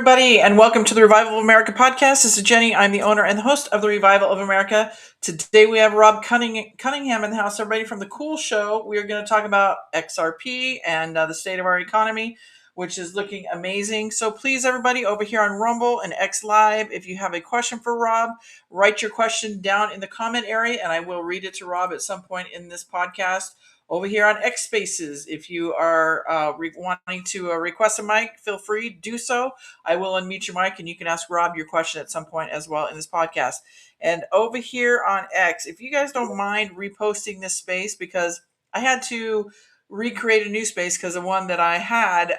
everybody, and welcome to the Revival of America podcast. This is Jenny. I'm the owner and the host of the Revival of America. Today we have Rob Cunningham in the house. Everybody from the Kwul show. We are going to talk about XRP and the state of our economy, which is looking amazing. So please, everybody, over here on Rumble and X Live, if you have a question for Rob, write your question down in the comment area, and I will read it to Rob at some point in this podcast. Over here on X Spaces, if you are wanting to request a mic, feel free to do so. I will unmute your mic and you can ask Rob your question at some point as well in this podcast. And over here on X, if you guys don't mind reposting this space, because I had to recreate a new space because the one that I had,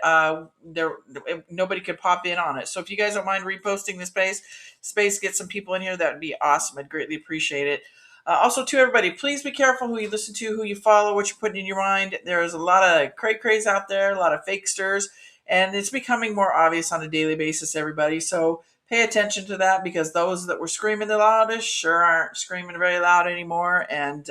nobody could pop in on it. So if you guys don't mind reposting the space, get some people in here, that would be awesome. I'd greatly appreciate it. Also, to everybody, please be careful who you listen to, who you follow, what you're putting in your mind. There's a lot of cray-crays out there, a lot of fakesters, and it's becoming more obvious on a daily basis, everybody. So pay attention to that, because those that were screaming the loudest sure aren't screaming very loud anymore, and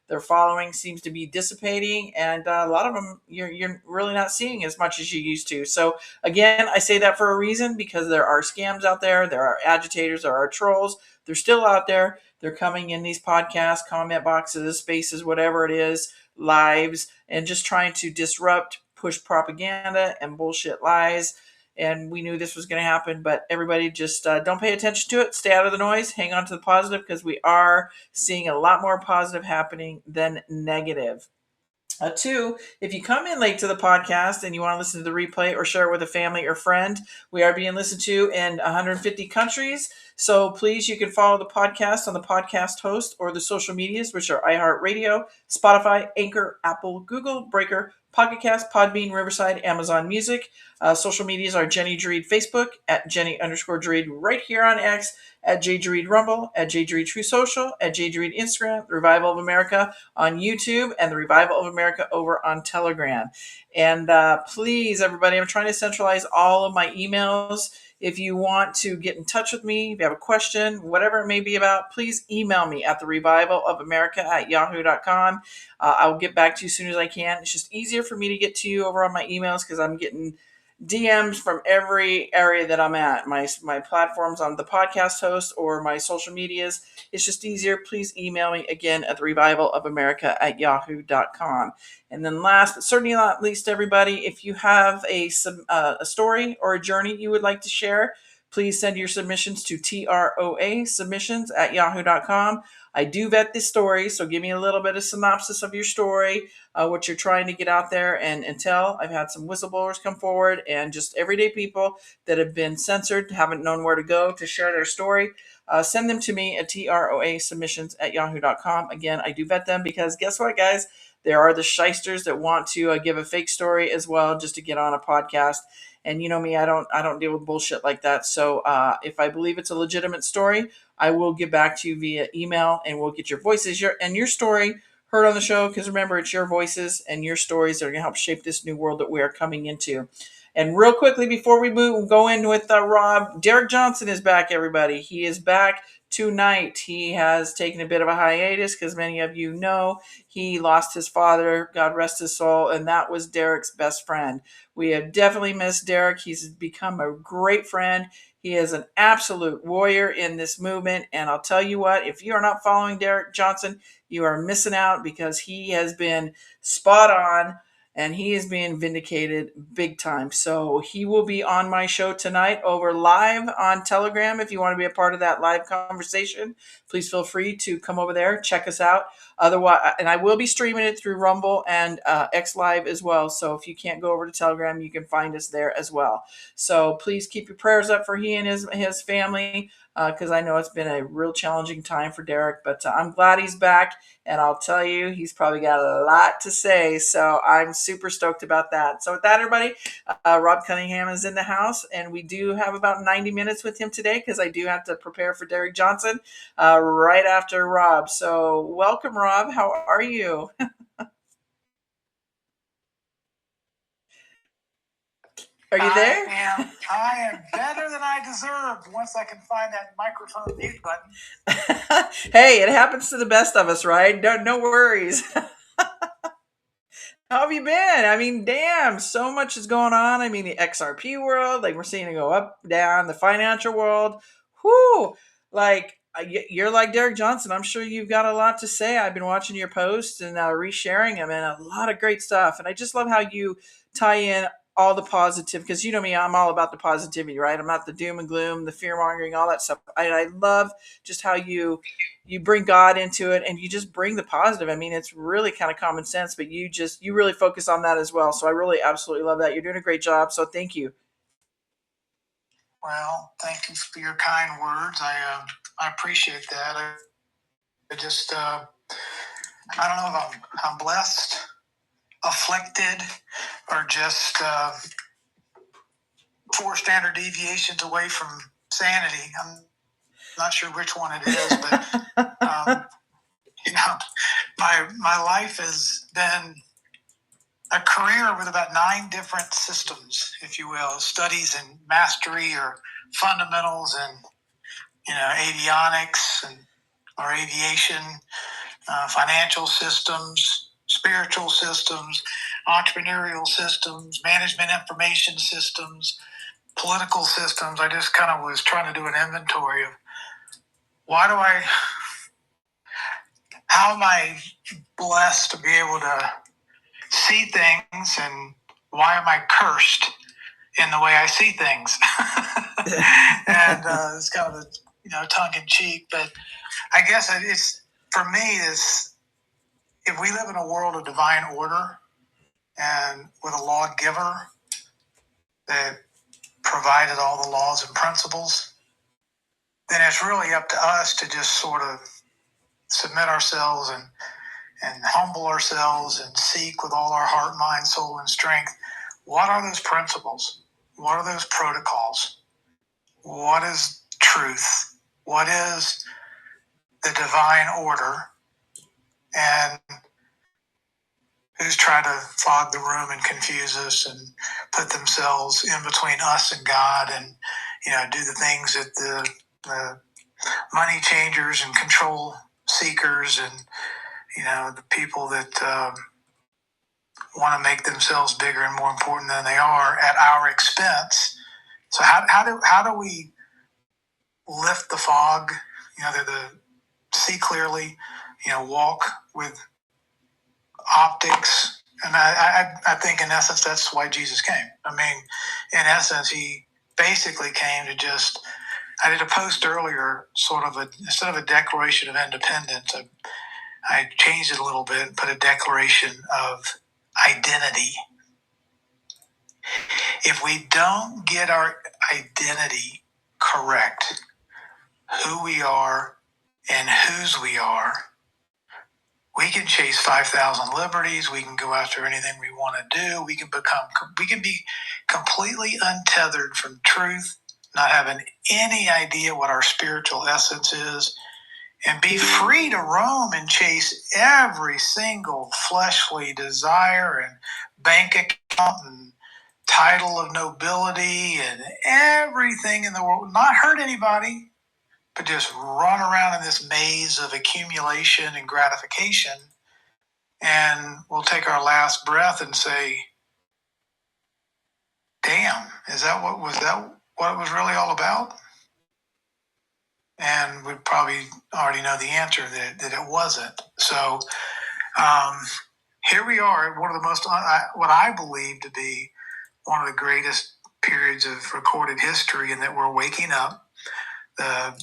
their following seems to be dissipating, and a lot of them you're really not seeing as much as you used to. So again, I say that for a reason, because there are scams out there are agitators, there are trolls. They're still out there. They're coming in these podcasts, comment boxes, spaces, whatever it is, lives, and just trying to disrupt, push propaganda and bullshit lies. And we knew this was going to happen, but everybody just don't pay attention to it. Stay out of the noise. Hang on to the positive, because we are seeing a lot more positive happening than negative. Two, if you come in late to the podcast and you want to listen to the replay or share it with a family or friend, we are being listened to in 150 countries. So please, you can follow the podcast on the podcast host or the social medias, which are iHeartRadio, Spotify, Anchor, Apple, Google, Breaker, POCKETCAST, Podbean, Riverside, Amazon Music. Social medias are Jenny JERREAD Facebook, at Jenny_JERREAD right here on X, at JJERREAD Rumble, at JJERREAD True Social, at JJERREAD Instagram, The Revival of America on YouTube, and The Revival of America over on Telegram. And please, everybody, I'm trying to centralize all of my emails. If you want to get in touch with me, if you have a question, whatever it may be about, please email me at therevivalofamerica@yahoo.com. I'll get back to you as soon as I can. It's just easier for me to get to you over on my emails, because I'm getting DMs from every area that I'm at, my platforms on the podcast host or my social medias. It's just easier. Please email me again at therevivalofamerica@yahoo.com. And then last, but certainly not least, everybody, if you have a story or a journey you would like to share, please send your submissions to troasubmissions@yahoo.com. I do vet this story, so give me a little bit of synopsis of your story, what you're trying to get out there and tell. I've had some whistleblowers come forward, and just everyday people that have been censored, haven't known where to go to share their story. Send them to me at troasubmissions@yahoo.com. Again, I do vet them, because guess what, guys? There are the shysters that want to give a fake story as well, just to get on a podcast. And you know me, I don't deal with bullshit like that. So if I believe it's a legitimate story, I will get back to you via email, and we'll get your voices and your story heard on the show. Because remember, it's your voices and your stories that are going to help shape this new world that we are coming into. And real quickly, before we go in with Rob, Derek Johnson is back, everybody. He is back tonight. He has taken a bit of a hiatus, because many of you know he lost his father, God rest his soul, and that was Derek's best friend. We have definitely missed Derek. He's become a great friend. He is an absolute warrior in this movement. And I'll tell you what, if you are not following Derek Johnson, you are missing out, because he has been spot on. And he is being vindicated big time. So he will be on my show tonight over live on Telegram. If you want to be a part of that live conversation, please feel free to come over there, check us out. Otherwise, and I will be streaming it through Rumble and X Live as well. So if you can't go over to Telegram, you can find us there as well. So please keep your prayers up for he and his family, because I know it's been a real challenging time for Derek. But I'm glad he's back. And I'll tell you, he's probably got a lot to say. So I'm super stoked about that. So with that, everybody, Rob Cunningham is in the house. And we do have about 90 minutes with him today, because I do have to prepare for Derek Johnson right after Rob. So welcome, Rob. How are you? Are you there? I am better than I deserve once I can find that microphone mute button. Hey, it happens to the best of us, right? No worries. How have you been? I mean, damn, so much is going on. I mean, the XRP world, like we're seeing it go up, down, the financial world. Whoo! Like, you're like Derek Johnson. I'm sure you've got a lot to say. I've been watching your posts and resharing them, and a lot of great stuff. And I just love how you tie in all the positive, because you know me, I'm all about the positivity, right? I'm not the doom and gloom, the fear mongering, all that stuff. I love just how you bring God into it and you just bring the positive. I mean, it's really kind of common sense, but you really focus on that as well. So I really absolutely love that. You're doing a great job. So thank you. Well, thank you for your kind words. I appreciate that. I just I don't know if I'm blessed, afflicted, or just 4 standard deviations away from sanity. I'm not sure which one it is, but you know, my life has been a career with about 9 different systems, if you will, studies in mastery or fundamentals and avionics and or aviation, financial systems, spiritual systems, entrepreneurial systems, management information systems, political systems. I just kind of was trying to do an inventory of how am I blessed to be able to see things, and why am I cursed in the way I see things? And it's kind of a tongue in cheek, but I guess it's for me is if we live in a world of divine order and with a lawgiver that provided all the laws and principles, then it's really up to us to just sort of submit ourselves and humble ourselves and seek with all our heart, mind, soul, and strength. What are those principles? What are those protocols? What is truth? What is the divine order? And who's trying to fog the room and confuse us and put themselves in between us and God, and do the things that the money changers and control seekers and the people that want to make themselves bigger and more important than they are at our expense. So how do we lift the fog? See clearly. Walk with optics. And I think in essence that's why Jesus came. I mean, in essence, he basically came to just. I did a post earlier, sort of instead of a Declaration of Independence, I changed it a little bit and put a declaration of identity. If we don't get our identity correct, who we are and whose we are, we can chase 5,000 liberties. We can go after anything we want to do. We can be completely untethered from truth, not having any idea what our spiritual essence is, and be free to roam and chase every single fleshly desire and bank account and title of nobility and everything in the world, not hurt anybody, but just run around in this maze of accumulation and gratification. And we'll take our last breath and say, damn, is that what it was really all about? And we probably already know the answer that it wasn't. So here we are at one of the most, what I believe to be one of the greatest periods of recorded history, and that we're waking up. The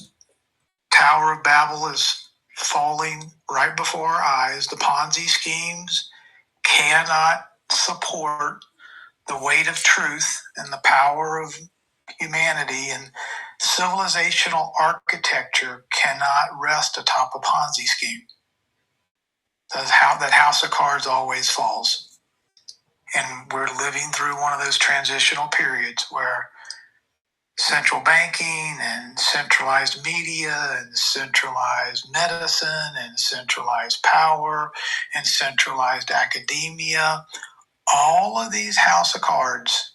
Tower of Babel is falling right before our eyes. The Ponzi schemes cannot support the weight of truth and the power of humanity, and civilizational architecture cannot rest atop a Ponzi scheme. That's how that house of cards always falls. And we're living through one of those transitional periods where central banking and centralized media and centralized medicine and centralized power and centralized academia, all of these house of cards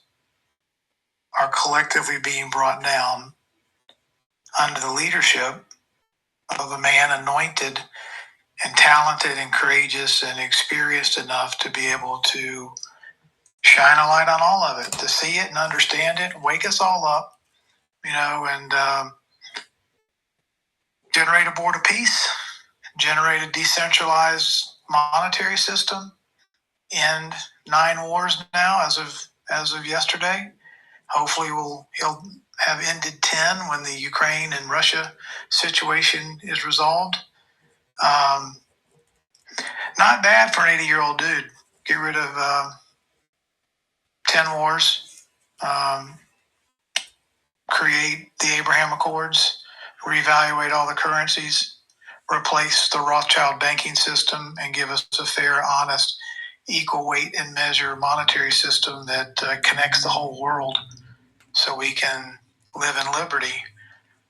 are collectively being brought down under the leadership of a man anointed and talented and courageous and experienced enough to be able to shine a light on all of it, to see it and understand it, wake us all up, and generate a board of peace, generate a decentralized monetary system, end 9 wars now as of yesterday. Hopefully he'll have ended 10 when the Ukraine and Russia situation is resolved. Not bad for an 80-year-old dude. Get rid of 10 wars, create the Abraham Accords, reevaluate all the currencies, replace the Rothschild banking system, and give us a fair, honest, equal weight and measure monetary system that connects the whole world so we can live in liberty.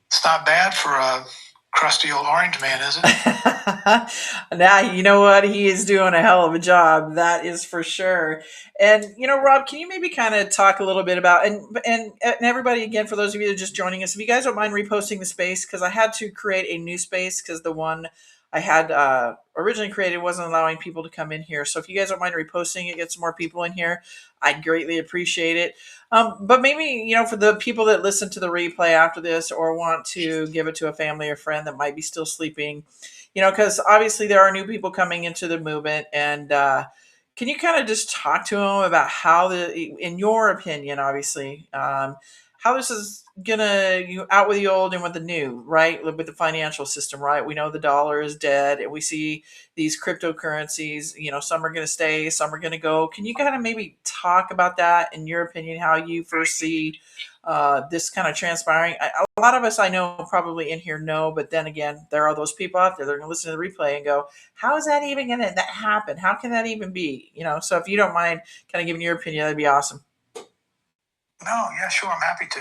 It's not bad for a crusty old orange man, is it? Now, you know what? He is doing a hell of a job. That is for sure. And, Rob, can you maybe kind of talk a little bit about, and everybody, again, for those of you that are just joining us, if you guys don't mind reposting the space, because I had to create a new space because the one I had originally created wasn't allowing people to come in here. So if you guys don't mind reposting it, get some more people in here, I'd greatly appreciate it. But maybe, for the people that listen to the replay after this or want to give it to a family or friend that might be still sleeping, because obviously there are new people coming into the movement. And can you kind of just talk to them about how, in your opinion, obviously, how this is gonna out with the old and with the new, right? With the financial system, right? We know the dollar is dead, and we see these cryptocurrencies. Some are going to stay, some are going to go. Can you kind of maybe talk about that, in your opinion, how you first see this kind of transpiring? A lot of us, I know, probably in here know, but then again, there are those people out there that are going to listen to the replay and go, "How is that even going to happen? How can that even be?" So if you don't mind, kind of giving your opinion, that'd be awesome. No, yeah, sure, I'm happy to.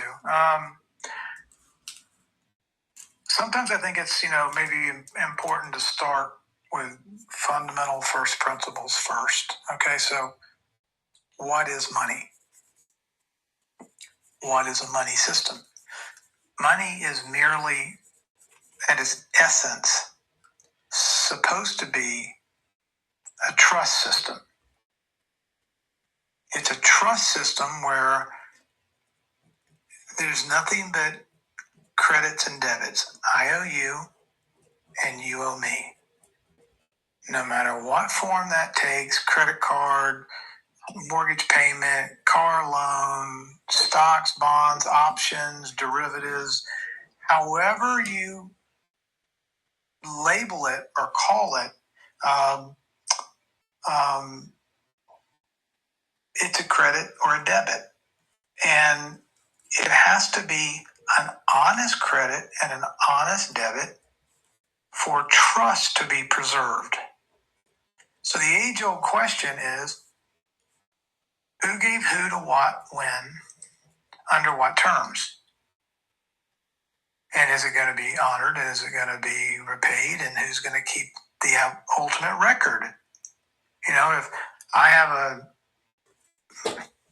Sometimes I think it's maybe important to start with fundamental first principles first. Okay, so what is money? What is a money system? Money is merely, at its essence, supposed to be a trust system. It's a trust system where there's nothing but credits and debits. I owe you and you owe me. No matter what form that takes, credit card, mortgage payment, car loan, stocks, bonds, options, derivatives, however you label it or call it, um, um, it's a credit or a debit. And it has to be an honest credit and an honest debit for trust to be preserved. So the age-old question is, who gave who to what, when, under what terms? And is it going to be honored? And is it going to be repaid? And who's going to keep the ultimate record? If I have a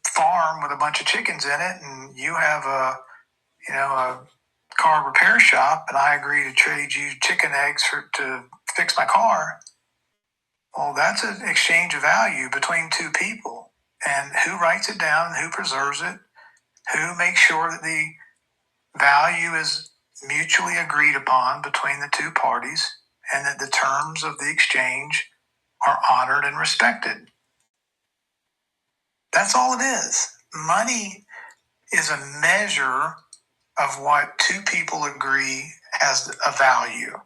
farm with a bunch of chickens in it, and you have a car repair shop, and I agree to trade you chicken eggs to fix my car, well, that's an exchange of value between two people. And who writes it down, who preserves it, who makes sure that the value is mutually agreed upon between the two parties, and that the terms of the exchange are honored and respected. That's all it is. Money is a measure of what two people agree has a value.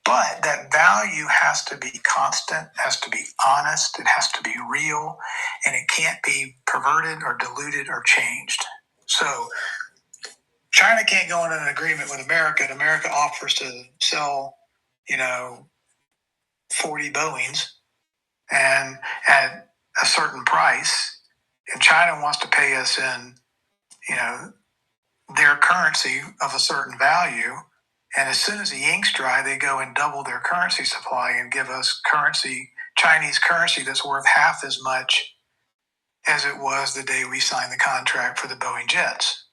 But that value has to be constant, has to be honest, it has to be real, and it can't be perverted or diluted or changed. So China can't go into an agreement with America, and America offers to sell, 40 Boeings and at a certain price, and China wants to pay us in, their currency of a certain value. And as soon as the ink's dry, they go and double their currency supply and give us Chinese currency that's worth half as much as it was the day we signed the contract for the Boeing jets.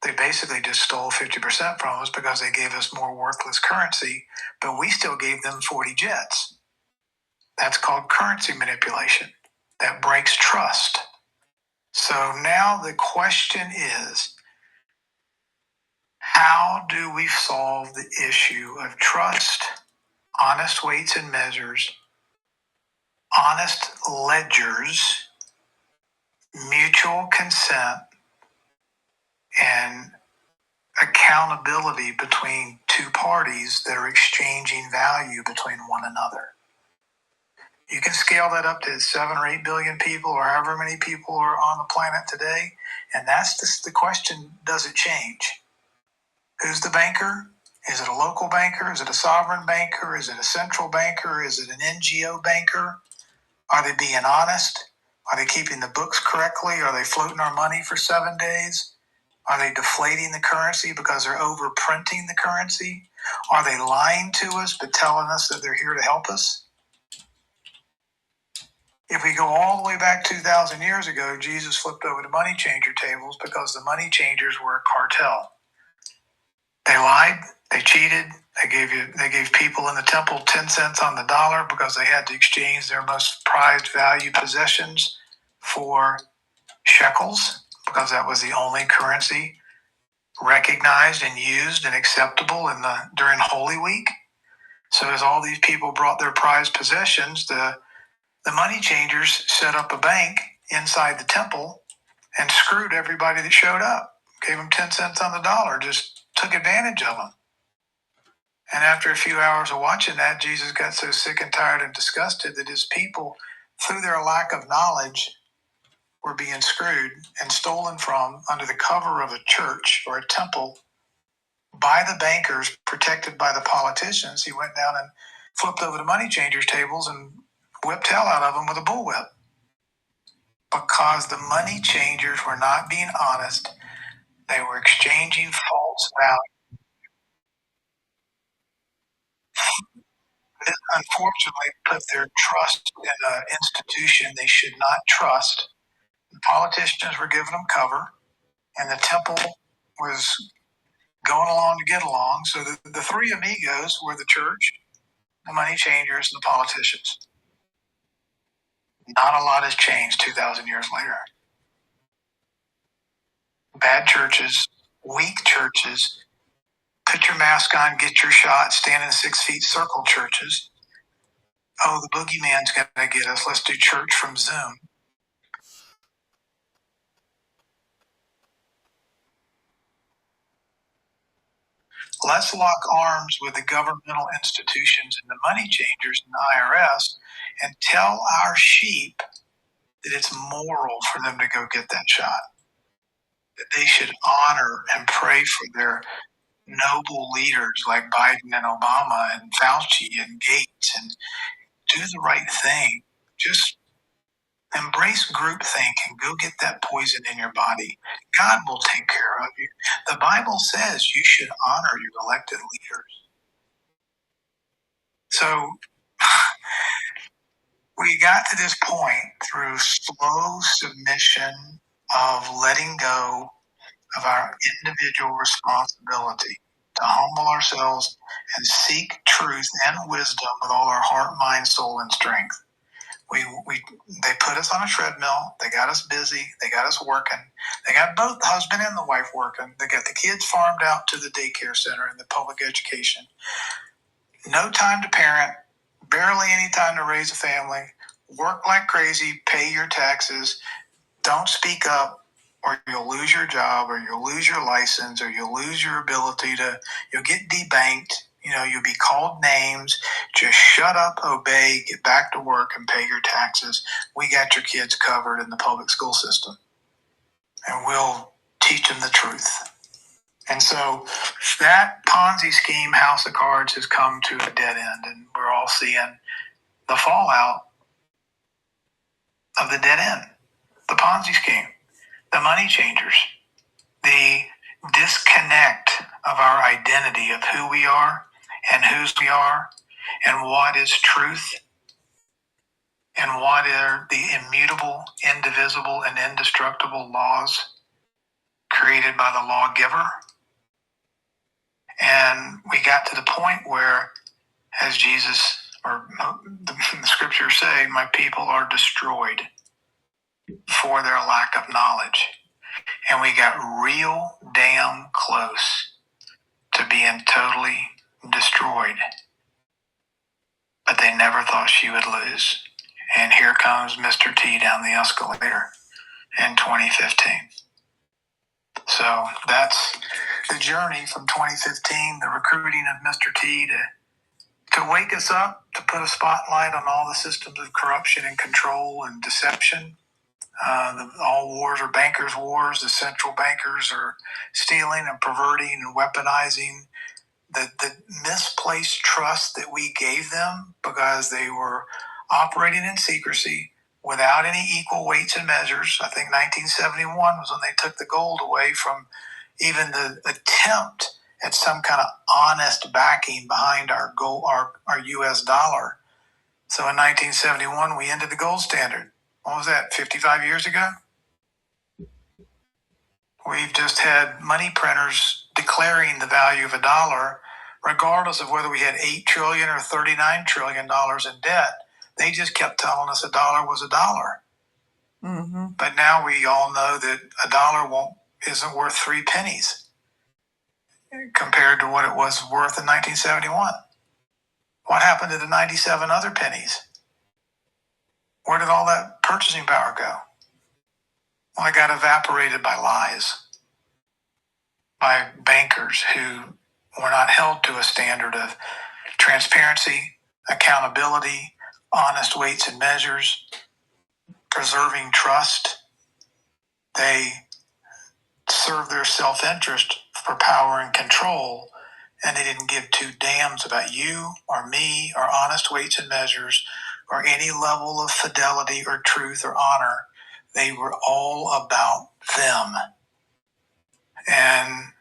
They basically just stole 50% from us because they gave us more worthless currency, but we still gave them 40 jets. That's called currency manipulation. That breaks trust. So now the question is, how do we solve the issue of trust, honest weights and measures, honest ledgers, mutual consent, and accountability between two parties that are exchanging value between one another? You can scale that up to 7 or 8 billion people, or however many people are on the planet today, and that's the question doesn't change. Who's the banker? Is it a local banker? Is it a sovereign banker? Is it a central banker? Is it an NGO banker? Are they being honest? Are they keeping the books correctly? Are they floating our money for 7 days? Are they deflating the currency because they're over printing the currency? Are they lying to us but telling us that they're here to help us? If we go all the way back 2,000 years ago, Jesus flipped over the money changer tables because the money changers were a cartel. They lied, they cheated, they gave people in the temple 10 cents on the dollar because they had to exchange their most prized valued possessions for shekels, because that was the only currency recognized and used and acceptable during Holy Week. So as all these people brought their prized possessions, the money changers set up a bank inside the temple and screwed everybody that showed up. Gave them 10 cents on the dollar, just took advantage of them. And after a few hours of watching that, Jesus got so sick and tired and disgusted that his people, through their lack of knowledge, were being screwed and stolen from under the cover of a church or a temple by the bankers, protected by the politicians. He went down and flipped over the money changers' tables and whipped hell out of them with a bullwhip. Because the money changers were not being honest, they were exchanging false value. This unfortunately put their trust in an institution they should not trust. The politicians were giving them cover, and the temple was going along to get along. So the three amigos were the church, the money changers, and the politicians. Not a lot has changed 2,000 years later. Bad churches, weak churches, put your mask on, get your shot, stand in 6 feet circle churches. Oh, the boogeyman's going to get us. Let's do church from Zoom. Let's lock arms with the governmental institutions and the money changers and the IRS and tell our sheep that it's moral for them to go get that shot. That they should honor and pray for their noble leaders like Biden and Obama and Fauci and Gates, and do the right thing. Just embrace groupthink and go get that poison in your body. God will take care of you. The Bible says you should honor your elected leaders. So we got to this point through slow submission of letting go of our individual responsibility to humble ourselves and seek truth and wisdom with all our heart, mind, soul, and strength. They put us on a treadmill. They got us busy. They got us working. They got both the husband and the wife working. They got the kids farmed out to the daycare center and the public education. No time to parent, barely any time to raise a family. Work like crazy, pay your taxes, don't speak up, or you'll lose your job, or you'll lose your license, or you'll lose your ability you'll get debanked, you'll be called names. Just shut up, obey, get back to work, and pay your taxes. We got your kids covered in the public school system, and we'll teach them the truth. And so that Ponzi scheme, house of cards, has come to a dead end, and we're all seeing the fallout of the dead end. The Ponzi scheme, the money changers, the disconnect of our identity of who we are and whose we are and what is truth and what are the immutable, indivisible, and indestructible laws created by the lawgiver. And we got to the point where, as Jesus or the scriptures say, my people are destroyed for their lack of knowledge. And we got real damn close to being totally destroyed. But they never thought she would lose. And here comes Mr. T down the escalator in 2015. So that's the journey from 2015, the recruiting of Mr. T to wake us up, to put a spotlight on all the systems of corruption and control and deception. All wars are bankers' wars. The central bankers are stealing and perverting and weaponizing the misplaced trust that we gave them because they were operating in secrecy without any equal weights and measures. I think 1971 was when they took the gold away from even the attempt at some kind of honest backing behind our gold, our U.S. dollar. So in 1971, we ended the gold standard. What was that, 55 years ago? We've just had money printers declaring the value of a dollar, regardless of whether we had $8 trillion or $39 trillion in debt. They just kept telling us a dollar was a dollar. Mm-hmm. But now we all know that a dollar isn't worth 3 pennies compared to what it was worth in 1971. What happened to the 97 other pennies? Where did all that purchasing power go? Well, it got evaporated by lies, by bankers who were not held to a standard of transparency, accountability, honest weights and measures, preserving trust. They served their self-interest for power and control, and they didn't give two damns about you or me or honest weights and measures or any level of fidelity or truth or honor. They were all about them. And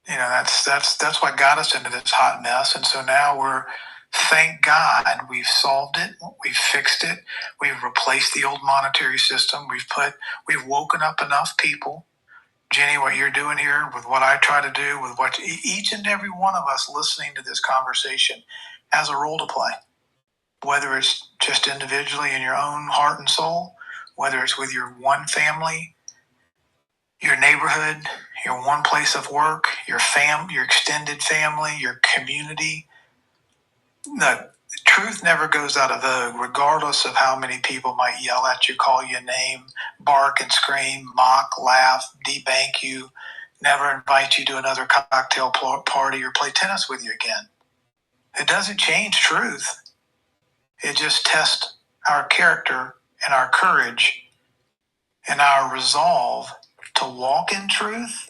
that's what got us into this hot mess. And so now thank God, we've solved it, we've fixed it, we've replaced the old monetary system, we've woken up enough people. Jenny, what you're doing here, with what I try to do, with what each and every one of us listening to this conversation has a role to play. Whether it's just individually in your own heart and soul, whether it's with your one family, your neighborhood, your one place of work, your extended family, your community. The truth never goes out of vogue, regardless of how many people might yell at you, call you a name, bark and scream, mock, laugh, debank you, never invite you to another cocktail party or play tennis with you again. It doesn't change truth. It just tests our character and our courage and our resolve to walk in truth,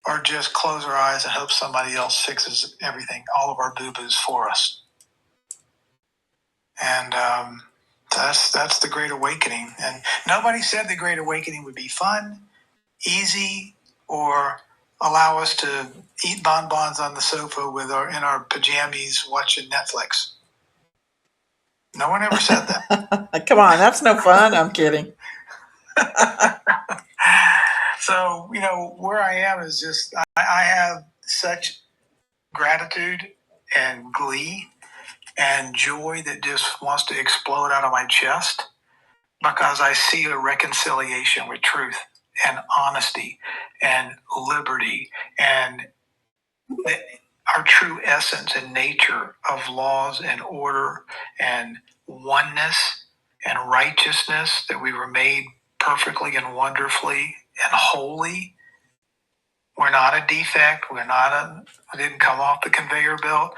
or just close our eyes and hope somebody else fixes everything, all of our boo-boos for us. And that's the Great Awakening. And nobody said the Great Awakening would be fun, easy, or allow us to eat bonbons on the sofa in our pajamas watching Netflix. No one ever said that. Come on, that's no fun. I'm kidding. So, where I am is just, I have such gratitude and glee and joy that just wants to explode out of my chest, because I see a reconciliation with truth and honesty and liberty and our true essence and nature of laws and order and oneness and righteousness, that we were made perfectly and wonderfully and holy. We're not a defect. We didn't come off the conveyor belt.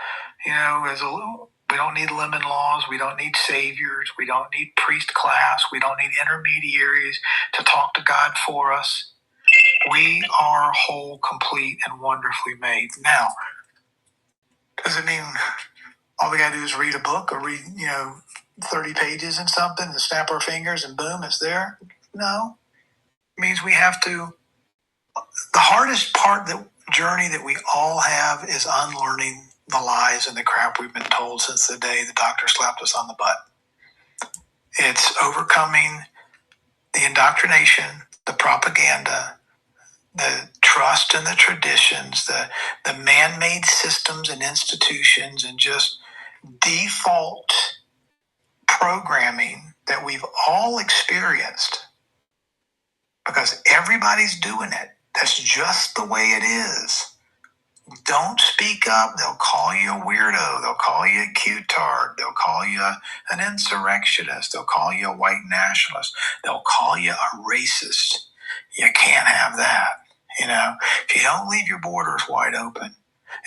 We don't need lemon laws. We don't need saviors. We don't need priest class. We don't need intermediaries to talk to God for us. We are whole, complete, and wonderfully made. Now, does it mean all we got to do is read a book or read, 30 pages and something and snap our fingers and boom, it's there? No. It means we have to. The hardest journey that we all have is unlearning the lies and the crap we've been told since the day the doctor slapped us on the butt. It's overcoming the indoctrination, the propaganda, the trust and the traditions, the man-made systems and institutions, and just default programming that we've all experienced because everybody's doing it. That's just the way it is. Don't speak up. They'll call you a weirdo. They'll call you a Q-tard. They'll call you an insurrectionist. They'll call you a white nationalist. They'll call you a racist. You can't have that. If you don't leave your borders wide open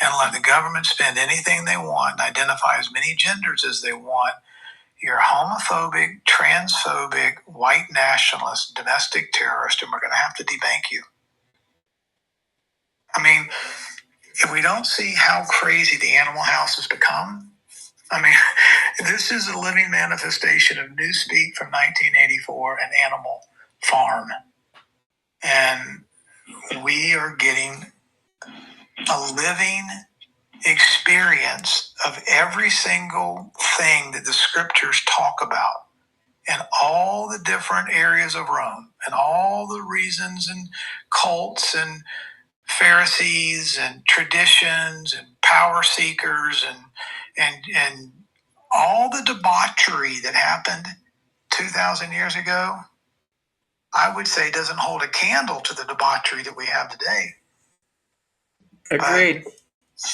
and let the government spend anything they want and identify as many genders as they want, you're homophobic, transphobic, white nationalist, domestic terrorist, and we're going to have to debank you. I mean, if we don't see how crazy the animal house has become, this is a living manifestation of Newspeak from 1984 and Animal Farm. And we are getting a living experience of every single thing that the scriptures talk about in all the different areas of Rome and all the reasons and cults and Pharisees and traditions and power seekers and all the debauchery that happened 2,000 years ago, I would say doesn't hold a candle to the debauchery that we have today. Agreed. But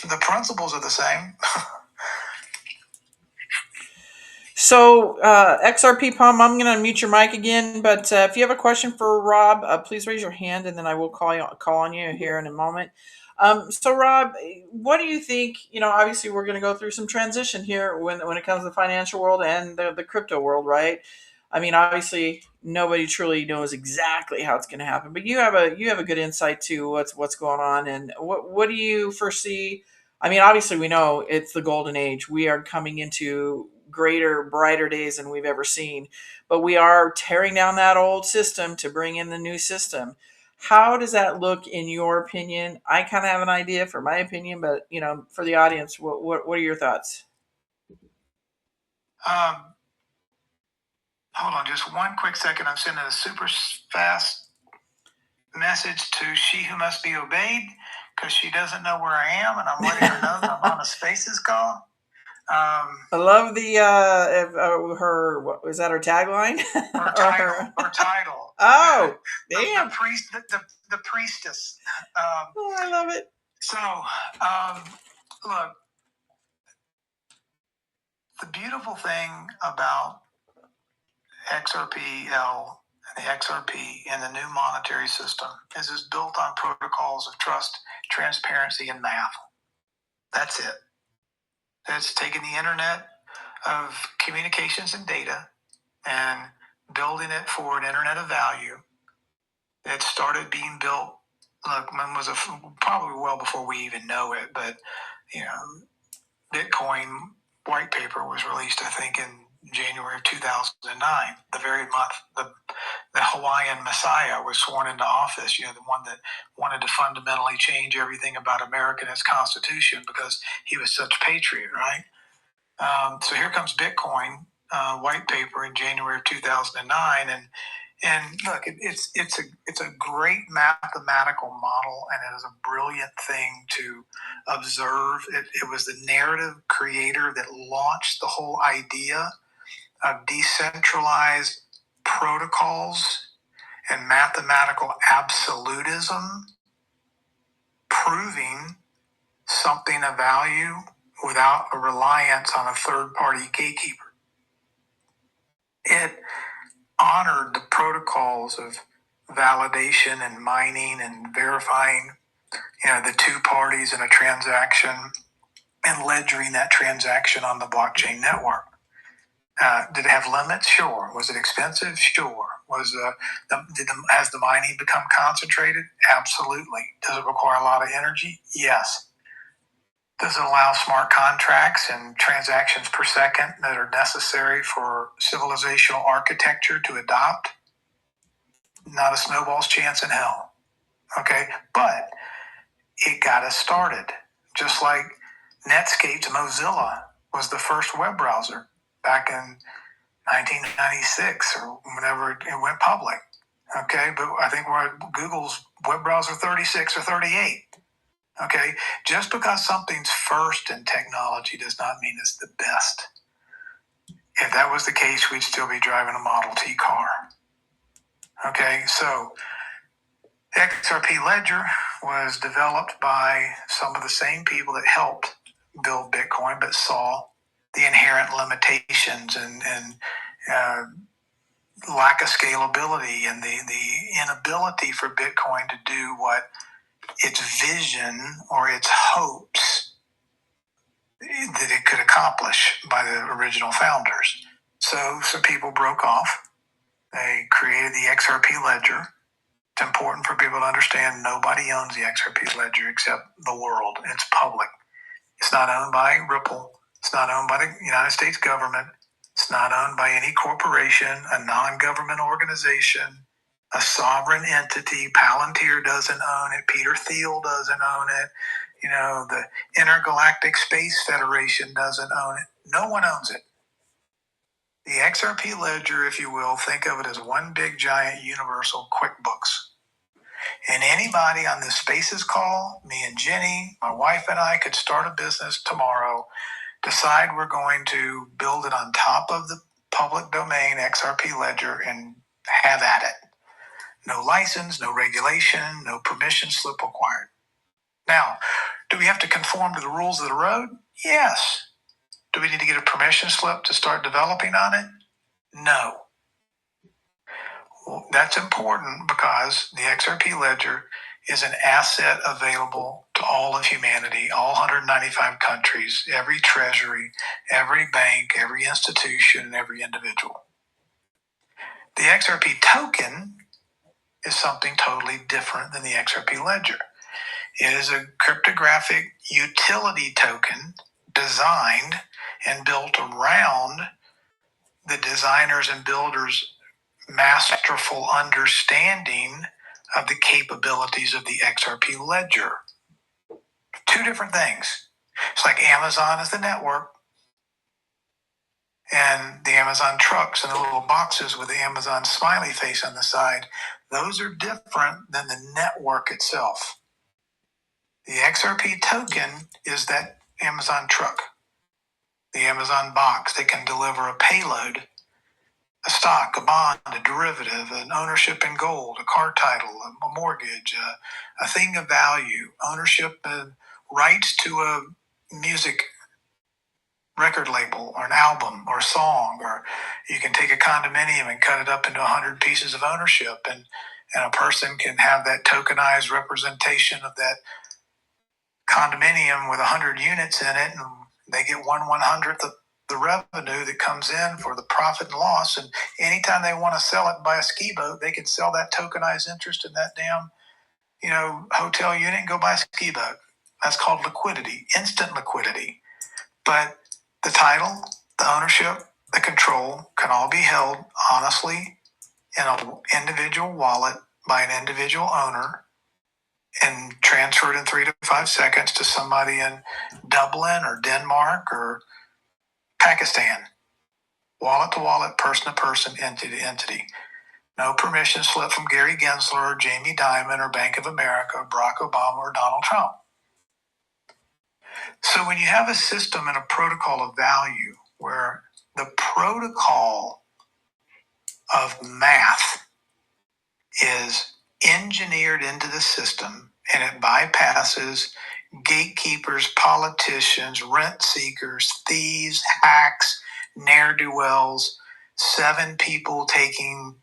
the principles are the same. So, XRP Palm, I'm going to unmute your mic again, but if you have a question for Rob, please raise your hand, and then I will call on you here in a moment. So, Rob, what do you think? Obviously, we're going to go through some transition here when it comes to the financial world and the crypto world, right? Obviously, nobody truly knows exactly how it's going to happen, but you have a good insight to what's going on, and what do you foresee? Obviously, we know it's the golden age. We are coming into greater, brighter days than we've ever seen, but we are tearing down that old system to bring in the new system. How does that look in your opinion? I kind of have an idea for my opinion, but for the audience, what are your thoughts? Hold on just one quick second. I'm sending a super fast message to she who must be obeyed because she doesn't know where I am, and I'm letting her know that I'm on a Spaces call. I love the her. What was that? Her tagline? Her title. Oh, damn! The priestess. Oh, I love it. So, look, the beautiful thing about XRPL and the XRP and the new monetary system is it's built on protocols of trust, transparency, and math. That's it. It's taking the internet of communications and data and building it for an internet of value. It started being built, probably well before we even know it, but Bitcoin white paper was released, I think, in January of 2009, the very month the Hawaiian Messiah was sworn into office, the one that wanted to fundamentally change everything about America and its Constitution because he was such a patriot, right? So here comes Bitcoin white paper in January of 2009, and look, it's a great mathematical model, and it is a brilliant thing to observe. It was the narrative creator that launched the whole idea of decentralized protocols and mathematical absolutism, proving something of value without a reliance on a third-party gatekeeper. It honored the protocols of validation and mining and verifying, the two parties in a transaction and ledgering that transaction on the blockchain network. Did it have limits? Sure. Was it expensive? Sure. Has the mining become concentrated? Absolutely. Does it require a lot of energy? Yes. Does it allow smart contracts and transactions per second that are necessary for civilizational architecture to adopt? Not a snowball's chance in hell. Okay? But it got us started. Just like Netscape's Mozilla was the first web browser back in 1996 or whenever it went public. Okay, but I think we're at Google's web browser 36 or 38. Okay, just because something's first in technology does not mean it's the best. If that was the case, we'd still be driving a Model T car. Okay, so XRP Ledger was developed by some of the same people that helped build Bitcoin, but saw the inherent limitations and lack of scalability and the inability for Bitcoin to do what its vision or its hopes that it could accomplish by the original founders. So some people broke off. They created the XRP Ledger. It's important for people to understand nobody owns the XRP Ledger except the world. It's public. It's not owned by Ripple. It's not owned by the United States government. It's not owned by any corporation, a non-government organization, a sovereign entity. Palantir doesn't own it. Peter Thiel doesn't own it. The Intergalactic Space Federation doesn't own it. No one owns it. The XRP Ledger, if you will, think of it as one big giant universal QuickBooks. And anybody on this Spaces call, me and Jenny, my wife and I, could start a business tomorrow, decide we're going to build it on top of the public domain XRP Ledger and have at it. No license, no regulation, no permission slip required. Now, do we have to conform to the rules of the road? Yes. Do we need to get a permission slip to start developing on it? No. Well, that's important because the XRP Ledger is an asset available to all of humanity, all 195 countries, every treasury, every bank, every institution, and every individual. The XRP token is something totally different than the XRP Ledger. It is a cryptographic utility token designed and built around the designers and builders' masterful understanding of the capabilities of the XRP Ledger. Two different things. It's like Amazon is the network, and the Amazon trucks and the little boxes with the Amazon smiley face on the side. Those are different than the network itself. The XRP token is that Amazon truck, the Amazon box that can deliver a payload, a stock, a bond, a derivative, an ownership in gold, a car title, a mortgage, a thing of value, ownership and rights to a music record label or an album or a song, or you can take a condominium and cut it up into 100 pieces of ownership, and a person can have that tokenized representation of that condominium with 100 units in it, and they get 1/100th of the revenue that comes in for the profit and loss. And anytime they want to sell it and buy a ski boat, they can sell that tokenized interest in that damn, hotel unit and go buy a ski boat. That's called liquidity, instant liquidity. But the title, the ownership, the control can all be held honestly in an individual wallet by an individual owner and transferred in 3 to 5 seconds to somebody in Dublin or Denmark or Pakistan. Wallet to wallet, person to person, entity to entity. No permission slip from Gary Gensler or Jamie Dimon or Bank of America, Barack Obama or Donald Trump. So when you have a system and a protocol of value where the protocol of math is engineered into the system and it bypasses gatekeepers, politicians, rent seekers, thieves, hacks, ne'er-do-wells, 7 people taking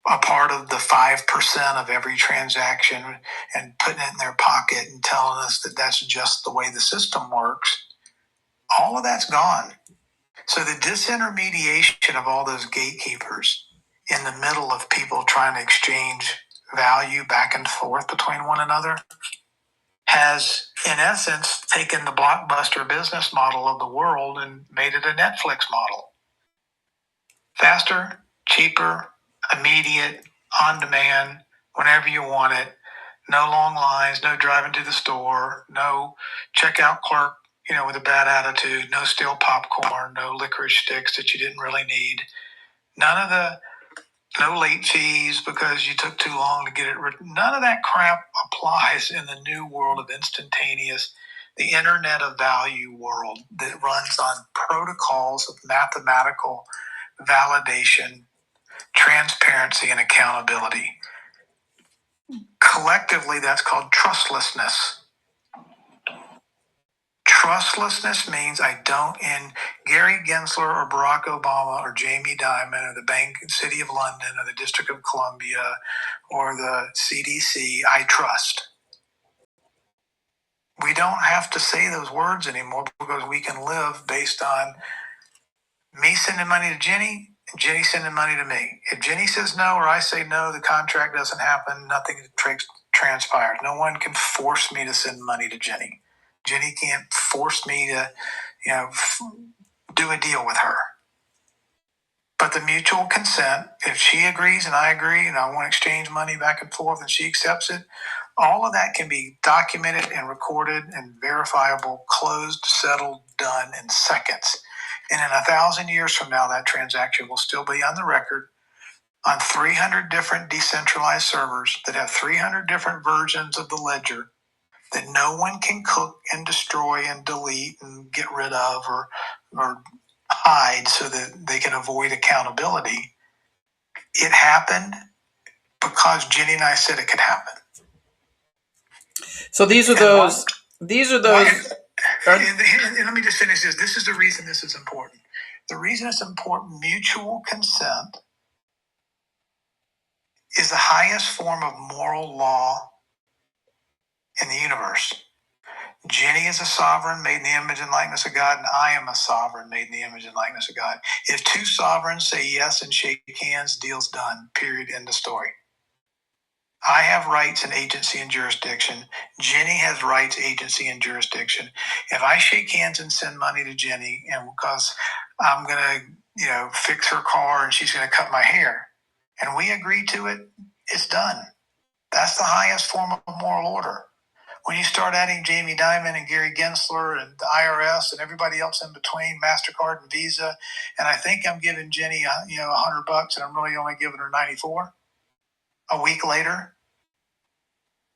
a part of the 5% of every transaction and putting it in their pocket and telling us that that's just the way the system works. All of that's gone. So the disintermediation of all those gatekeepers in the middle of people trying to exchange value back and forth between one another has, in essence, taken the blockbuster business model of the world and made it a Netflix model. Faster, cheaper, immediate, on demand, whenever you want it. No long lines, no driving to the store, no checkout clerk, with a bad attitude, no stale popcorn, no licorice sticks that you didn't really need. None of the no late fees because you took too long to get it written. None of that crap applies in the new world of instantaneous, the internet of value world that runs on protocols of mathematical validation, transparency, and accountability. Collectively, that's called trustlessness. Trustlessness means I don't, in Gary Gensler or Barack Obama or Jamie Dimon or the City of London or the District of Columbia or the CDC, I trust. We don't have to say those words anymore because we can live based on me sending money to Jenny and Jenny sending money to me. If Jenny says no or I say no, the contract doesn't happen, nothing transpires. No one can force me to send money to Jenny. Jenny can't force me to, do a deal with her. But the mutual consent, if she agrees and I agree and I want to exchange money back and forth and she accepts it, all of that can be documented and recorded and verifiable, closed, settled, done in seconds. And in 1,000 years from now, that transaction will still be on the record on 300 different decentralized servers that have 300 different versions of the ledger that no one can cook and destroy and delete and get rid of or hide so that they can avoid accountability. It happened because Jenny and I said it could happen. So these are those. And let me just finish this. This is the reason this is important. The reason it's important, mutual consent is the highest form of moral law in the universe. Jenny is a sovereign made in the image and likeness of God, and I am a sovereign made in the image and likeness of God. If two sovereigns say yes and shake hands, deal's done. Period. End of story. I have rights and agency and jurisdiction. Jenny has rights, agency, and jurisdiction. If I shake hands and send money to Jenny, and because I'm going to, fix her car and she's going to cut my hair, and we agree to it, it's done. That's the highest form of moral order. When you start adding Jamie Dimon and Gary Gensler and the IRS and everybody else in between, MasterCard and Visa, and I think I'm giving Jenny, $100 and I'm really only giving her 94 a week later.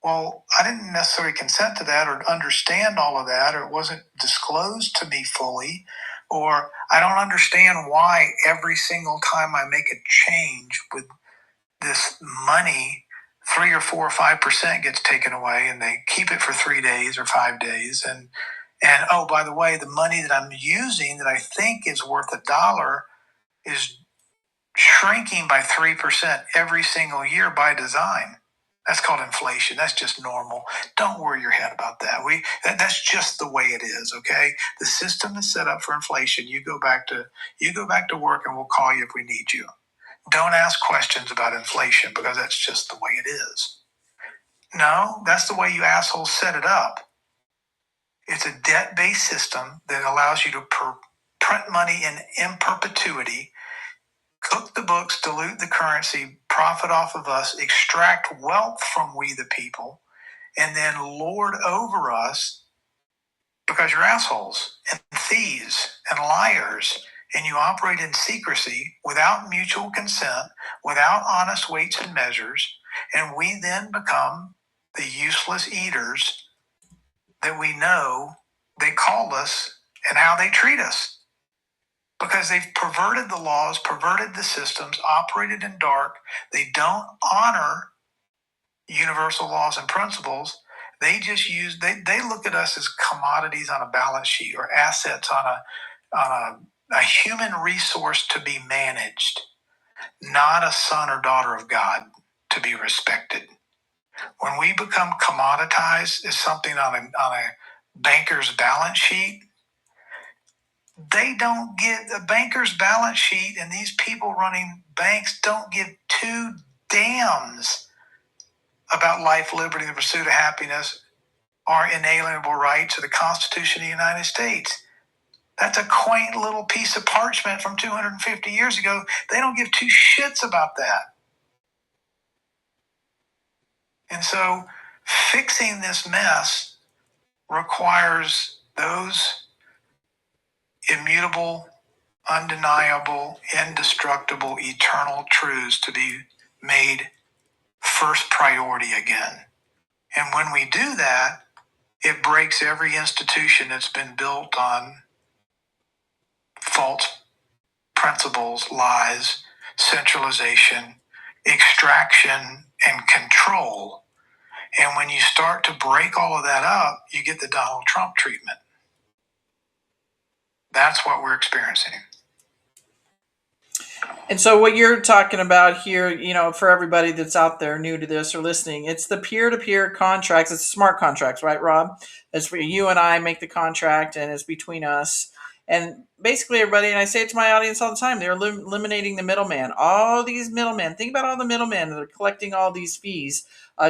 Well, I didn't necessarily consent to that or understand all of that, or it wasn't disclosed to me fully, or I don't understand why every single time I make a change with this money, 3 or 4 or 5% gets taken away and they keep it for 3 days or 5 days. And oh, by the way, the money that I'm using that I think is worth $1 is shrinking by 3% every single year by design. That's called inflation. That's just normal. Don't worry your head about that. That's just the way it is, okay? The system is set up for inflation. You go back to work and we'll call you if we need you. Don't ask questions about inflation because that's just the way it is. No, that's the way you assholes set it up. It's a debt-based system that allows you to print money in perpetuity, cook the books, dilute the currency, profit off of us, extract wealth from we the people, and then lord over us because you're assholes and thieves and liars, and you operate in secrecy without mutual consent, without honest weights and measures, and we then become the useless eaters that we know they call us and how they treat us. Because they've perverted the laws, perverted the systems, operated in dark. They don't honor universal laws and principles. They just they look at us as commodities on a balance sheet or assets on a human resource to be managed, not a son or daughter of God to be respected. When we become commoditized as something on a banker's balance sheet, they don't get a banker's balance sheet, and these people running banks don't give two damns about life, liberty, and the pursuit of happiness, our inalienable rights, or the Constitution of the United States. That's a quaint little piece of parchment from 250 years ago. They don't give two shits about that. And so fixing this mess requires those immutable undeniable, indestructible, eternal truths to be made first priority again. And when we do that, it breaks every institution that's been built on false principles, lies, centralization, extraction, and control. And when you start to break all of that up, you get the Donald Trump treatment. That's what we're experiencing. And so what you're talking about here, for everybody that's out there new to this or listening, it's the peer-to-peer contracts. It's smart contracts, right, Rob? It's where you and I make the contract, and it's between us. And basically, everybody, and I say it to my audience all the time, they're eliminating the middleman. All these middlemen. Think about all the middlemen that are collecting all these fees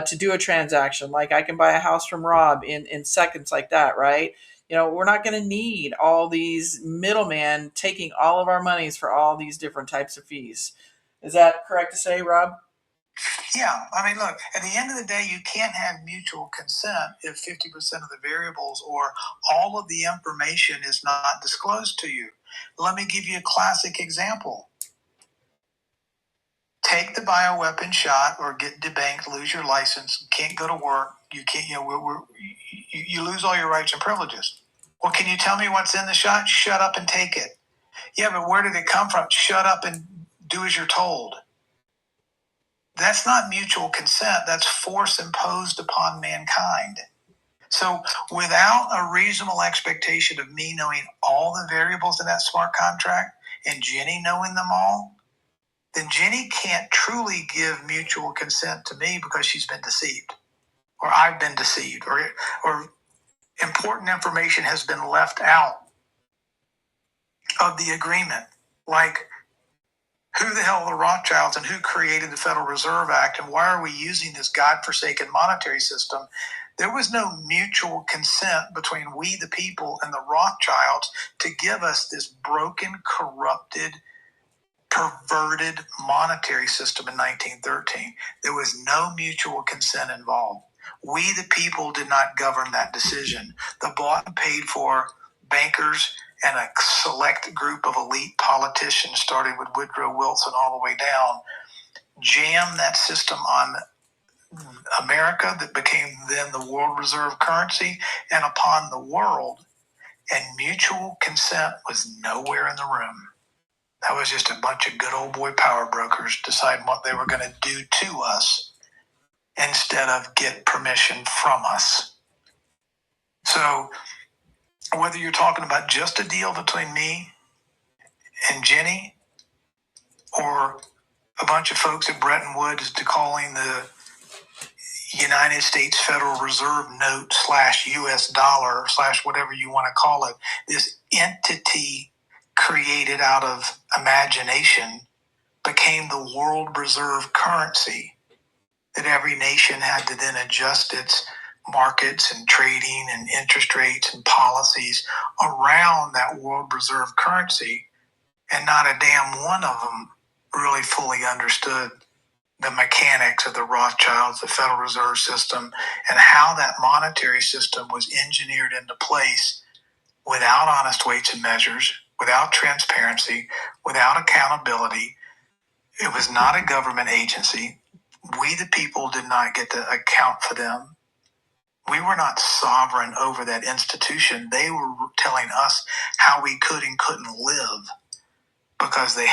to do a transaction. Like I can buy a house from Rob in seconds like that, right? We're not going to need all these middlemen taking all of our monies for all these different types of fees. Is that correct to say, Rob? Yeah. I mean, look, at the end of the day, you can't have mutual consent if 50% of the variables or all of the information is not disclosed to you. Let me give you a classic example. Take the bioweapon shot or get debanked, lose your license, can't go to work. You can't, you lose all your rights and privileges. Well, can you tell me what's in the shot? Shut up and take it. Yeah, but where did it come from? Shut up and do as you're told. That's not mutual consent. That's force imposed upon mankind. So without a reasonable expectation of me knowing all the variables in that smart contract and Jenny knowing them all, then Jenny can't truly give mutual consent to me because she's been deceived, or I've been deceived, or important information has been left out of the agreement. Like, who the hell are the Rothschilds and who created the Federal Reserve Act and why are we using this godforsaken monetary system? There was no mutual consent between we the people and the Rothschilds to give us this broken, corrupted, perverted monetary system in 1913. There was no mutual consent involved. We the people did not govern that decision. The bought and paid for bankers and a select group of elite politicians, starting with Woodrow Wilson all the way down, jammed that system on America that became then the world reserve currency and upon the world, and mutual consent was nowhere in the room. That was just a bunch of good old boy power brokers deciding what they were going to do to us instead of get permission from us. So whether you're talking about just a deal between me and Jenny or a bunch of folks at Bretton Woods calling the United States Federal Reserve note / US dollar / whatever you want to call it, this entity created out of imagination became the world reserve currency that every nation had to then adjust its markets and trading and interest rates and policies around that world reserve currency. And not a damn one of them really fully understood the mechanics of the Rothschilds, the Federal Reserve System, and how that monetary system was engineered into place without honest weights and measures, without transparency, without accountability. It was not a government agency. We, the people, did not get to account for them. We were not sovereign over that institution. They were telling us how we could and couldn't live because they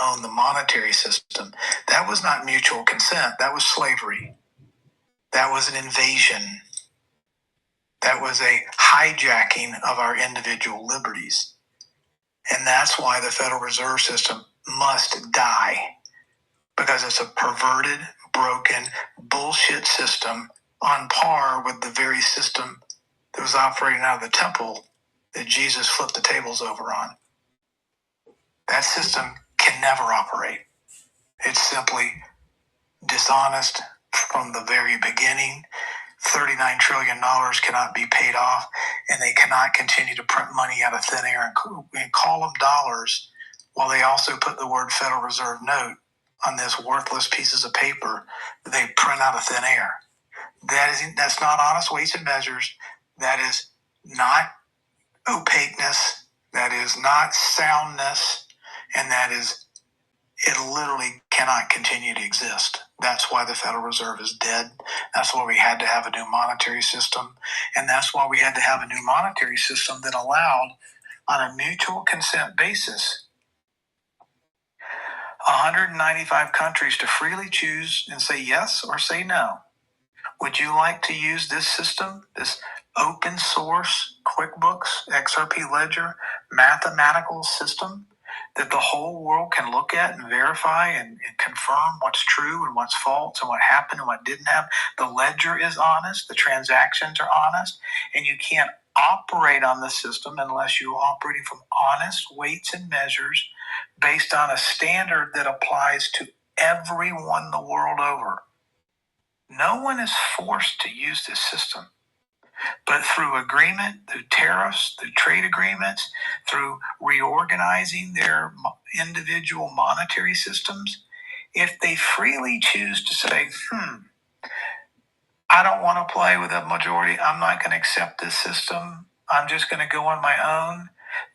owned the monetary system. That was not mutual consent. That was slavery. That was an invasion. That was a hijacking of our individual liberties. And that's why the Federal Reserve System must die, because it's a perverted, broken, bullshit system on par with the very system that was operating out of the temple that Jesus flipped the tables over on. That system can never operate. It's simply dishonest from the very beginning. $39 trillion cannot be paid off, and they cannot continue to print money out of thin air and call them dollars while they also put the word Federal Reserve note on this worthless pieces of paper that they print out of thin air. That's not honest weights and measures. That is not opaqueness. That is not soundness, and that is, it literally cannot continue to exist. That's why the Federal Reserve is dead. That's why we had to have a new monetary system. And that's why we had to have a new monetary system that allowed, on a mutual consent basis, 195 countries to freely choose and say yes or say no. Would you like to use this system, this open source QuickBooks, XRP Ledger, mathematical system that the whole world can look at and verify and confirm what's true and what's false and what happened and what didn't happen? The ledger is honest, the transactions are honest, and you can't operate on the system unless you're operating from honest weights and measures based on a standard that applies to everyone the world over. No one is forced to use this system, but through agreement, through tariffs, through trade agreements, through reorganizing their individual monetary systems, if they freely choose to say, I don't want to play with a majority, I'm not going to accept this system, I'm just going to go on my own,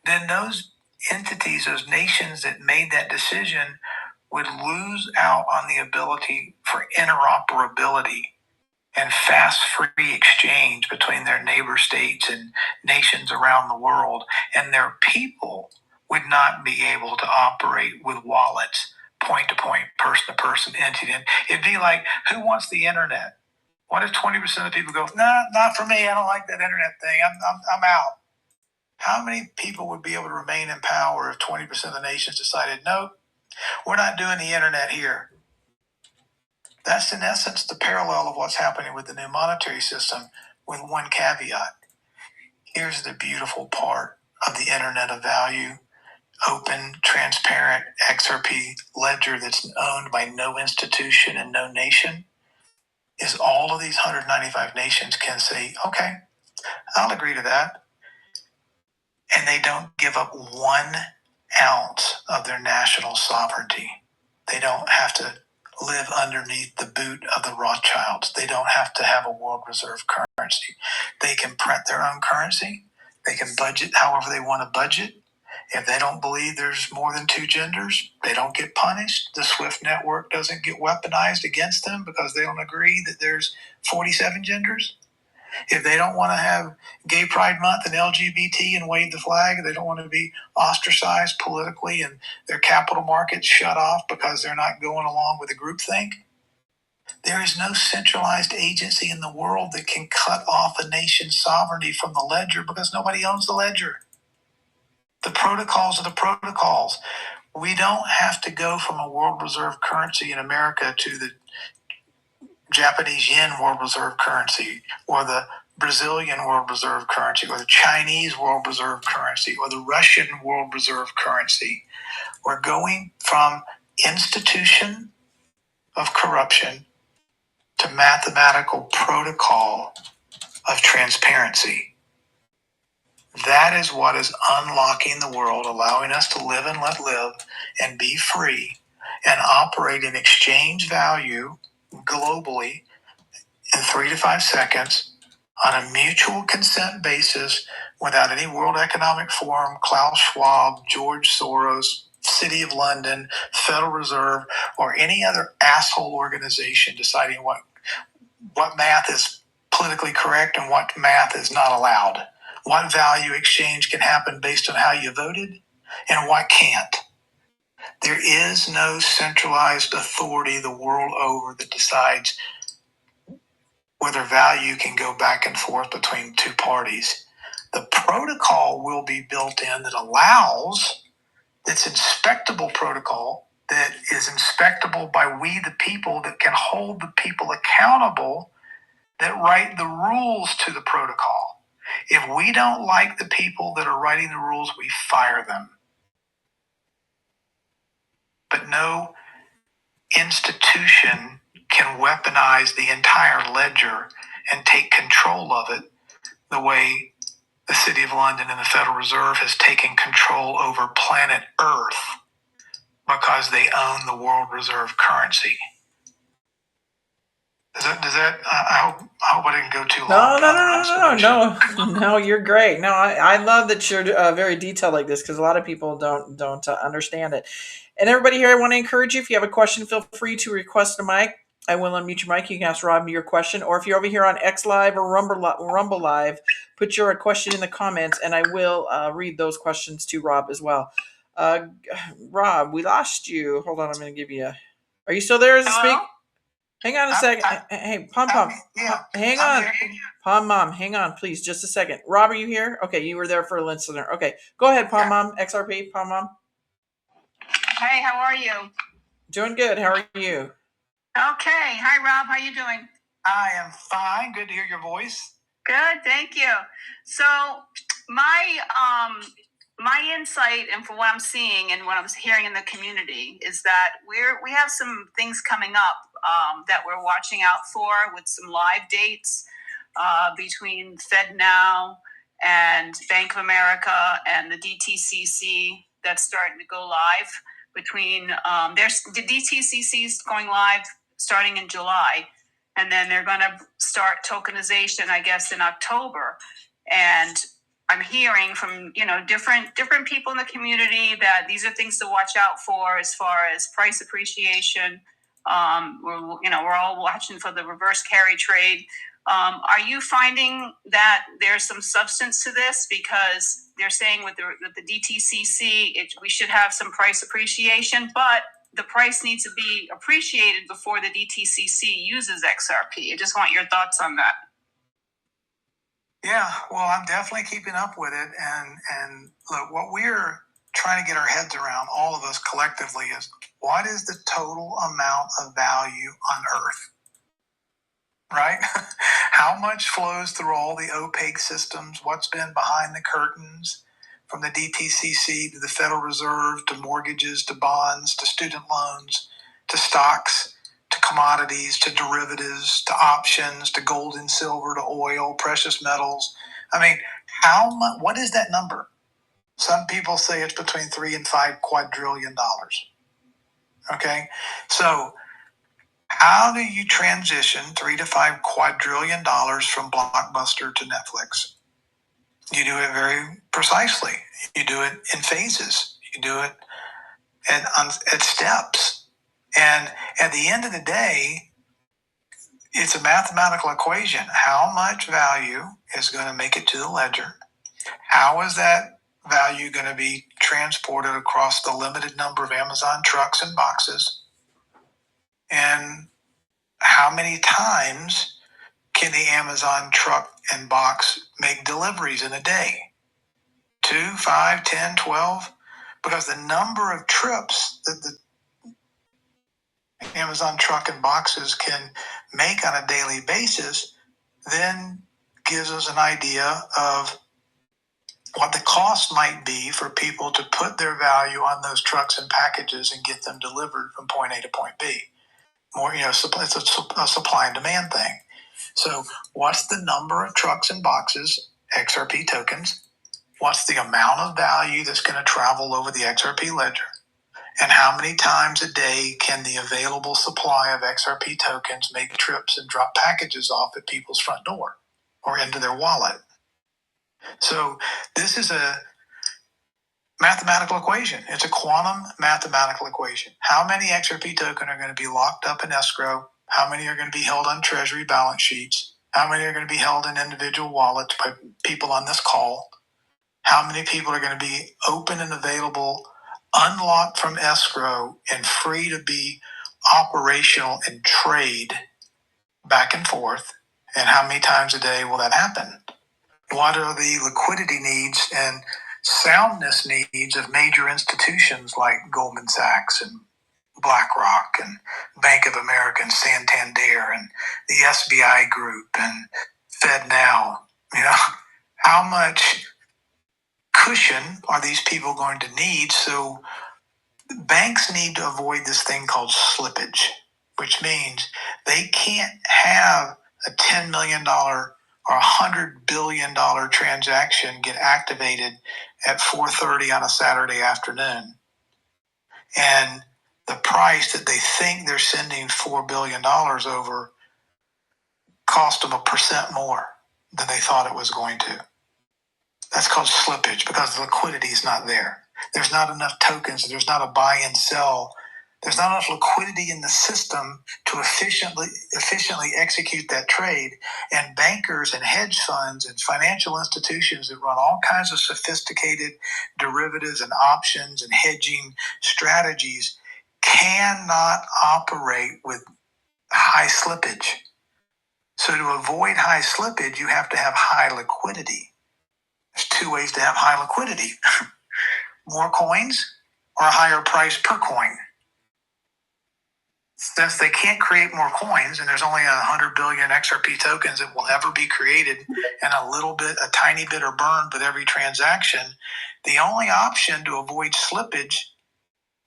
then those entities, those nations that made that decision would lose out on the ability for interoperability and fast free exchange between their neighbor states and nations around the world. And their people would not be able to operate with wallets, point to point, person to person, entity. It'd be like, who wants the internet? What if 20% of the people go, nah, not for me, I don't like that internet thing, I'm out? How many people would be able to remain in power if 20% of the nations decided, nope, we're not doing the internet here? That's in essence the parallel of what's happening with the new monetary system, with one caveat. Here's the beautiful part of the Internet of Value, open, transparent XRP ledger that's owned by no institution and no nation, is all of these 195 nations can say, okay, I'll agree to that. And they don't give up 1 ounce of their national sovereignty. They don't have to live underneath the boot of the Rothschilds. They don't have to have a world reserve currency. They can print their own currency. They can budget however they want to budget. If they don't believe there's more than 2 genders, they don't get punished. The SWIFT network doesn't get weaponized against them because they don't agree that there's 47 genders. If they don't want to have Gay Pride Month and LGBT and wave the flag, they don't want to be ostracized politically and their capital markets shut off because they're not going along with the groupthink, there is no centralized agency in the world that can cut off a nation's sovereignty from the ledger because nobody owns the ledger. The protocols are the protocols. We don't have to go from a world reserve currency in America to the Japanese yen world reserve currency, or the Brazilian world reserve currency, or the Chinese world reserve currency, or the Russian world reserve currency. We're going from institution of corruption to mathematical protocol of transparency. That is what is unlocking the world, allowing us to live and let live and be free and operate in exchange value globally in 3 to 5 seconds on a mutual consent basis without any World Economic Forum, Klaus Schwab, George Soros, City of London, Federal Reserve, or any other asshole organization deciding what math is politically correct and what math is not allowed. What value exchange can happen based on how you voted and what can't. There is no centralized authority the world over that decides whether value can go back and forth between 2 parties. The protocol will be built in that allows, that's inspectable protocol, that is inspectable by we the people, that can hold the people accountable, that write the rules to the protocol. If we don't like the people that are writing the rules, we fire them. But no institution can weaponize the entire ledger and take control of it the way the City of London and the Federal Reserve has taken control over planet Earth because they own the world reserve currency. Does that? I hope I didn't go too long. No, you're great. No, I love that you're very detailed like this because a lot of people don't understand it. And everybody here, I want to encourage you. If you have a question, feel free to request a mic. I will unmute your mic. You can ask Rob your question, or if you're over here on X Live or Rumble Live, put your question in the comments, and I will read those questions to Rob as well. Rob, we lost you. Hold on, I'm going to give you a. Are you still there as a speak? Hang on a second. Hey, Pom, Yeah, hang on. Pom Mom, hang on, please, just a second. Rob, are you here? Okay, you were there for a listener. Okay, go ahead, Pom Mom, XRP, Pom Mom. Hey, how are you? Doing good. How are you? Okay. Hi, Rob. How you doing? I am fine. Good to hear your voice. Good, thank you. So my my insight and for what I'm seeing and what I'm hearing in the community is that we have some things coming up that we're watching out for with some live dates between FedNow and Bank of America and the DTCC that's starting to go live. Between there's the DTCC is going live starting in July, and then they're going to start tokenization, I guess, in October. And I'm hearing from different people in the community that these are things to watch out for as far as price appreciation. We're all watching for the reverse carry trade. Are you finding that there's some substance to this? Because they're saying with the DTCC, we should have some price appreciation, but the price needs to be appreciated before the DTCC uses XRP. I just want your thoughts on that. Yeah, well, I'm definitely keeping up with it. And look, what we're trying to get our heads around, all of us collectively, is what is the total amount of value on Earth? Right? How much flows through all the opaque systems? What's been behind the curtains, from the DTCC to the Federal Reserve to mortgages to bonds to student loans to stocks to commodities to derivatives to options to gold and silver to oil, precious metals? I mean, how much? What is that number? Some people say it's between $3 and $5 quadrillion. Okay, so how do you transition $3 to $5 quadrillion from Blockbuster to Netflix? You do it very precisely. You do it in phases. You do it at steps. And at the end of the day, it's a mathematical equation. How much value is going to make it to the ledger? How is that value going to be transported across the limited number of Amazon trucks and boxes? And how many times can the Amazon truck and box make deliveries in a day? 2, 5, 10, 12? Because the number of trips that the Amazon truck and boxes can make on a daily basis then gives us an idea of what the cost might be for people to put their value on those trucks and packages and get them delivered from point A to point B. More, it's a supply and demand thing. So what's the number of trucks and boxes, XRP tokens? What's the amount of value that's going to travel over the XRP ledger? And how many times a day can the available supply of XRP tokens make trips and drop packages off at people's front door or into their wallet? So this is a mathematical equation. It's a quantum mathematical equation. How many XRP tokens are going to be locked up in escrow? How many are going to be held on treasury balance sheets? How many are going to be held in individual wallets by people on this call? How many people are going to be open and available, unlocked from escrow, and free to be operational and trade back and forth? And how many times a day will that happen? What are the liquidity needs and soundness needs of major institutions like Goldman Sachs and BlackRock and Bank of America and Santander and the SBI Group and FedNow? How much cushion are these people going to need? So banks need to avoid this thing called slippage, which means they can't have a $10 million or $100 billion transaction get activated at 4:30 on a Saturday afternoon. And the price that they think they're sending $4 billion over cost them 1% more than they thought it was going to. That's called slippage because the liquidity is not there. There's not enough tokens. There's not a buy and sell. There's not enough liquidity in the system to efficiently execute that trade. And bankers and hedge funds and financial institutions that run all kinds of sophisticated derivatives and options and hedging strategies cannot operate with high slippage. So to avoid high slippage, you have to have high liquidity. There's two ways to have high liquidity. More coins or a higher price per coin. Since they can't create more coins, and there's only 100 billion XRP tokens that will ever be created, and a tiny bit are burned with every transaction, the only option to avoid slippage,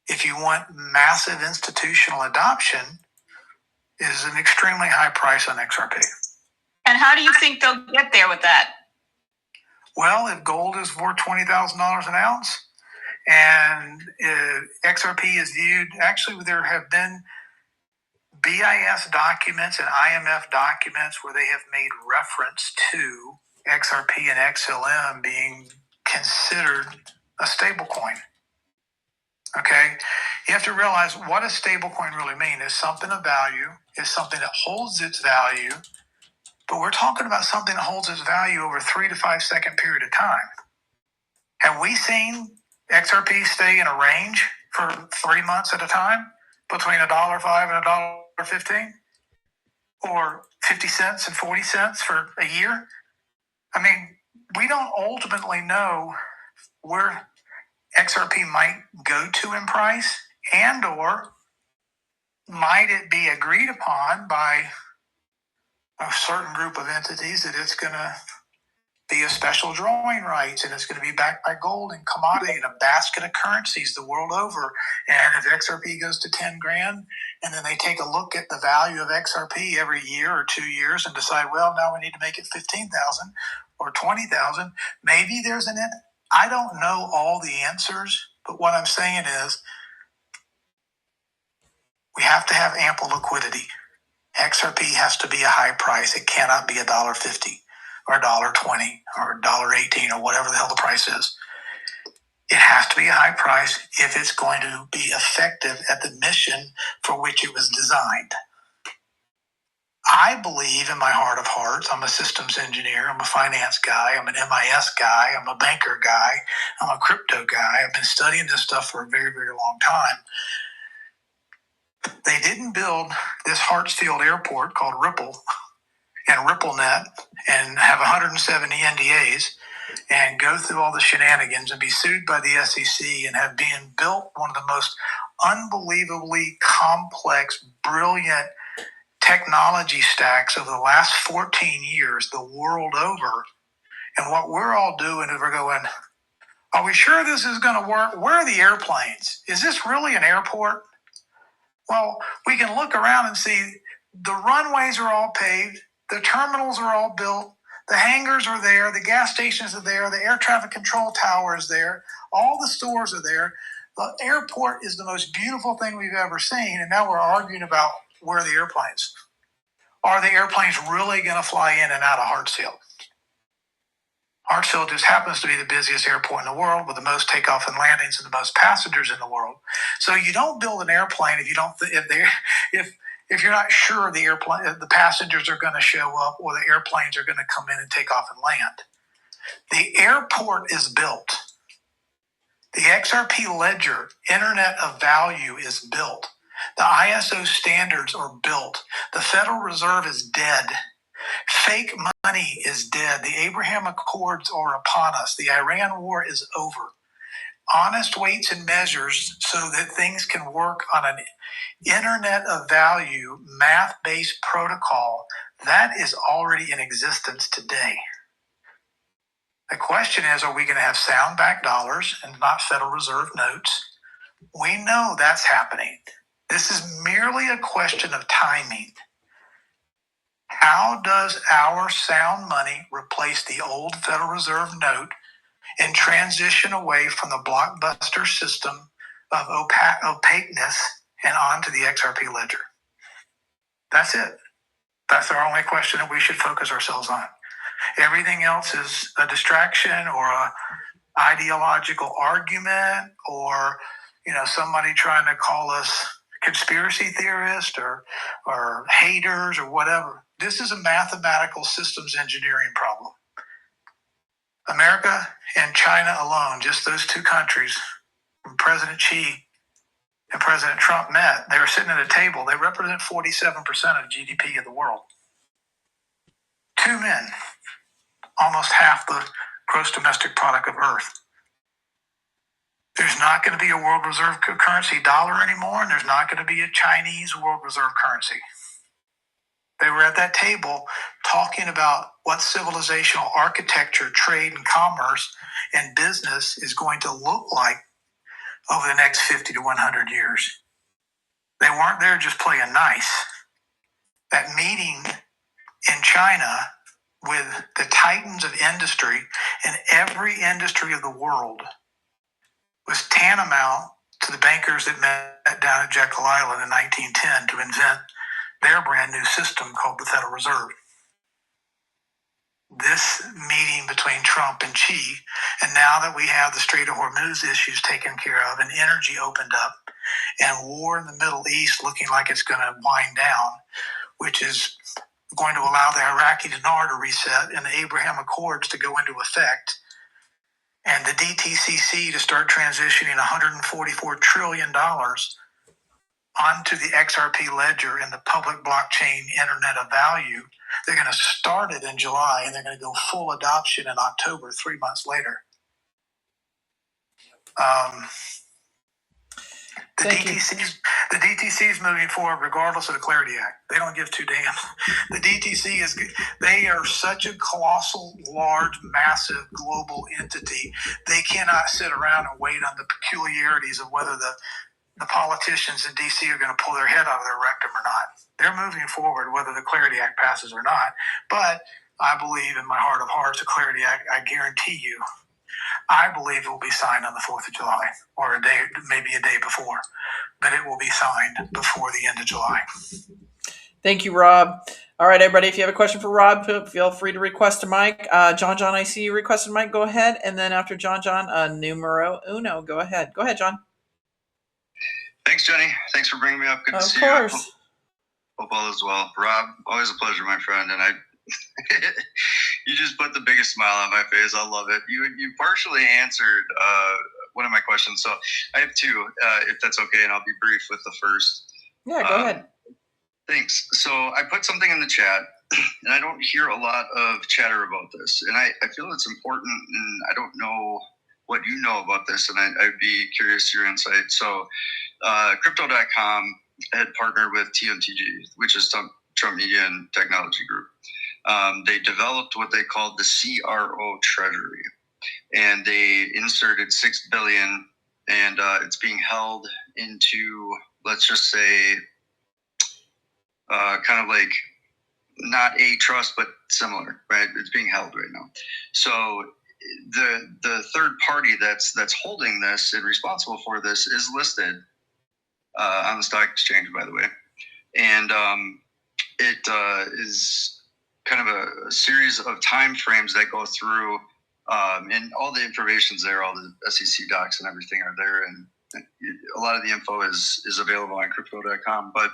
if you want massive institutional adoption, is an extremely high price on XRP. And how do you think they'll get there with that? Well, if gold is worth $20,000 an ounce, and XRP is viewed, actually there have been BIS documents and IMF documents where they have made reference to XRP and XLM being considered a stable coin. Okay? You have to realize what a stable coin really means. Is something of value, is something that holds its value, but we're talking about something that holds its value over a 3 to 5 second period of time. Have we seen XRP stay in a range for 3 months at a time between $1.05 and $1.15, or 50 cents and 40 cents for a year? I mean, we don't ultimately know where XRP might go to in price, and or might it be agreed upon by a certain group of entities that it's going to be a special drawing rights, and it's going to be backed by gold and commodity and a basket of currencies the world over. And if XRP goes to 10 grand, and then they take a look at the value of XRP every year or 2 years and decide, well, now we need to make it 15,000 or 20,000. Maybe there's I don't know all the answers, but what I'm saying is we have to have ample liquidity. XRP has to be a high price. It cannot be $1.50 or $1.20 or $1.18 or whatever the hell the price is. It has to be a high price if it's going to be effective at the mission for which it was designed. I believe in my heart of hearts, I'm a systems engineer, I'm a finance guy, I'm an MIS guy, I'm a banker guy, I'm a crypto guy. I've been studying this stuff for a very, very long time. They didn't build this Hartsfield airport called Ripple and RippleNet and have 170 NDAs and go through all the shenanigans and be sued by the SEC and have been built one of the most unbelievably complex, brilliant technology stacks over the last 14 years, the world over. And what we're all doing is we're going, are we sure this is going to work? Where are the airplanes? Is this really an airport? Well, we can look around and see the runways are all paved, the terminals are all built, the hangars are there, the gas stations are there, the air traffic control tower is there, all the stores are there. The airport is the most beautiful thing we've ever seen, and now we're arguing about where are the airplanes. Are the airplanes really going to fly in and out of Hartsfield? Hartsfield just happens to be the busiest airport in the world with the most takeoff and landings and the most passengers in the world. So you don't build an airplane if you don't if you're not sure the passengers are going to show up or the airplanes are going to come in and take off and land. The airport is built. The XRP ledger, Internet of Value, is built. The ISO standards are built. The Federal Reserve is dead. Fake money is dead. The Abraham Accords are upon us. The Iran war is over. Honest weights and measures so that things can work on an Internet of Value, math-based protocol, that is already in existence today. The question is, are we going to have sound-backed dollars and not Federal Reserve notes? We know that's happening. This is merely a question of timing. How does our sound money replace the old Federal Reserve note and transition away from the blockbuster system of opaqueness and onto the XRP ledger? That's it. That's our only question that we should focus ourselves on. Everything else is a distraction or a ideological argument, or somebody trying to call us conspiracy theorists or haters or whatever. This is a mathematical systems engineering problem. America and China alone, just those two countries, when President Xi and President Trump met, they were sitting at a table. They represent 47% of GDP of the world. Two men, almost half the gross domestic product of Earth. There's not going to be a world reserve currency dollar anymore, and there's not going to be a Chinese world reserve currency. They were at that table talking about what civilizational architecture, trade and commerce and business is going to look like over the next 50 to 100 years. They weren't there just playing nice. That meeting in China with the titans of industry in every industry of the world was tantamount to the bankers that met down at Jekyll Island in 1910 to invent their brand new system called the Federal Reserve. This meeting between Trump and Xi, and now that we have the Strait of Hormuz issues taken care of and energy opened up and war in the Middle East looking like it's going to wind down, which is going to allow the Iraqi dinar to reset and the Abraham Accords to go into effect, and the DTCC to start transitioning $144 trillion onto the XRP ledger and the public blockchain Internet of Value. They're going to start it in July, and they're going to go full adoption in October, 3 months later. The DTC is moving forward regardless of the Clarity Act. They don't give two damns. The DTC they are such a colossal, large, massive, global entity. They cannot sit around and wait on the peculiarities of whether the politicians in DC are going to pull their head out of their rectum or not. They're moving forward whether the Clarity Act passes or not. But I believe in my heart of hearts, the Clarity Act, I guarantee you, I believe it will be signed on the 4th of July, or a day, maybe a day before, but it will be signed before the end of July. Thank you, Rob. All right, everybody, if you have a question for Rob, feel free to request a mic. John, I see you requested a mic. Go ahead. And then after John, numero uno. Go ahead. Go ahead, John. Thanks, Jenny. Thanks for bringing me up. Good to see you. Of course. Hope all is well. Rob, always a pleasure, my friend. And you just put the biggest smile on my face. I love it. You partially answered one of my questions. So I have two, if that's okay, and I'll be brief with the first. Yeah, go ahead. Thanks. So I put something in the chat, and I don't hear a lot of chatter about this. And I feel it's important, and I don't know what you know about this, and I'd be curious your insight. So Crypto.com had partnered with TMTG, which is Trump Media and Technology Group. They developed what they called the CRO Treasury, and they inserted $6 billion, and it's being held into, let's just say, kind of like not a trust, but similar, right? It's being held right now. So the third party that's holding this and responsible for this is listed on the stock exchange, by the way, and it is kind of a series of time frames that go through, and all the information's there, all the SEC docs and everything are there, and a lot of the info is available on crypto.com. But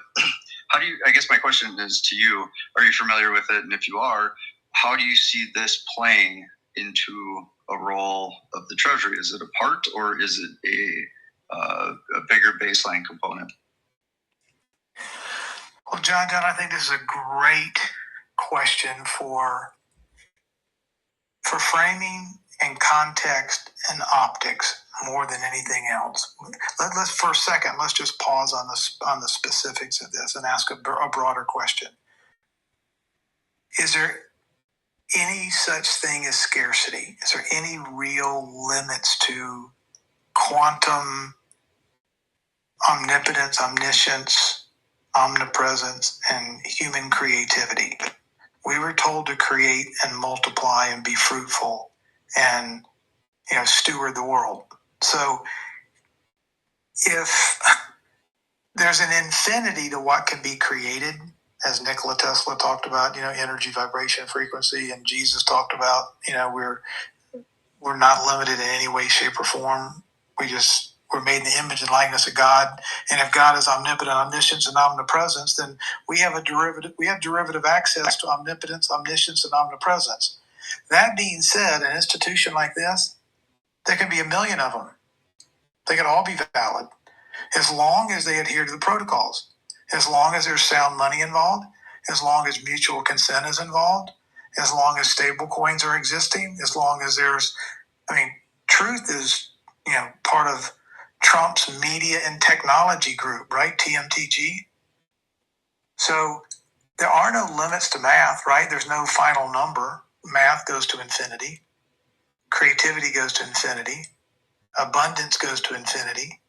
how do you, I guess my question is to you, are you familiar with it? And if you are, how do you see this playing into a role of the Treasury? Is it a part, or is it a bigger baseline component? Well, John, I think this is a great question for framing and context and optics more than anything else. Let's for a second, let's just pause on the specifics of this and ask a broader question. Is there any such thing as scarcity? Is there any real limits to quantum omnipotence, omniscience, omnipresence, and human creativity? We were told to create and multiply and be fruitful and steward the world. So if there's an infinity to what can be created as Nikola Tesla talked about, energy, vibration, frequency, and Jesus talked about, we're not limited in any way, shape, or form. We're made in the image and likeness of God. And if God is omnipotent, omniscience, and omnipresence, then we have derivative access to omnipotence, omniscience, and omnipresence. That being said, an institution like this, there can be a million of them. They can all be valid as long as they adhere to the protocols, as long as there's sound money involved, as long as mutual consent is involved, as long as stable coins are existing, as long as truth is, part of Trump's media and technology group, right? TMTG. So there are no limits to math, right? There's no final number. Math goes to infinity. Creativity goes to infinity. Abundance goes to infinity.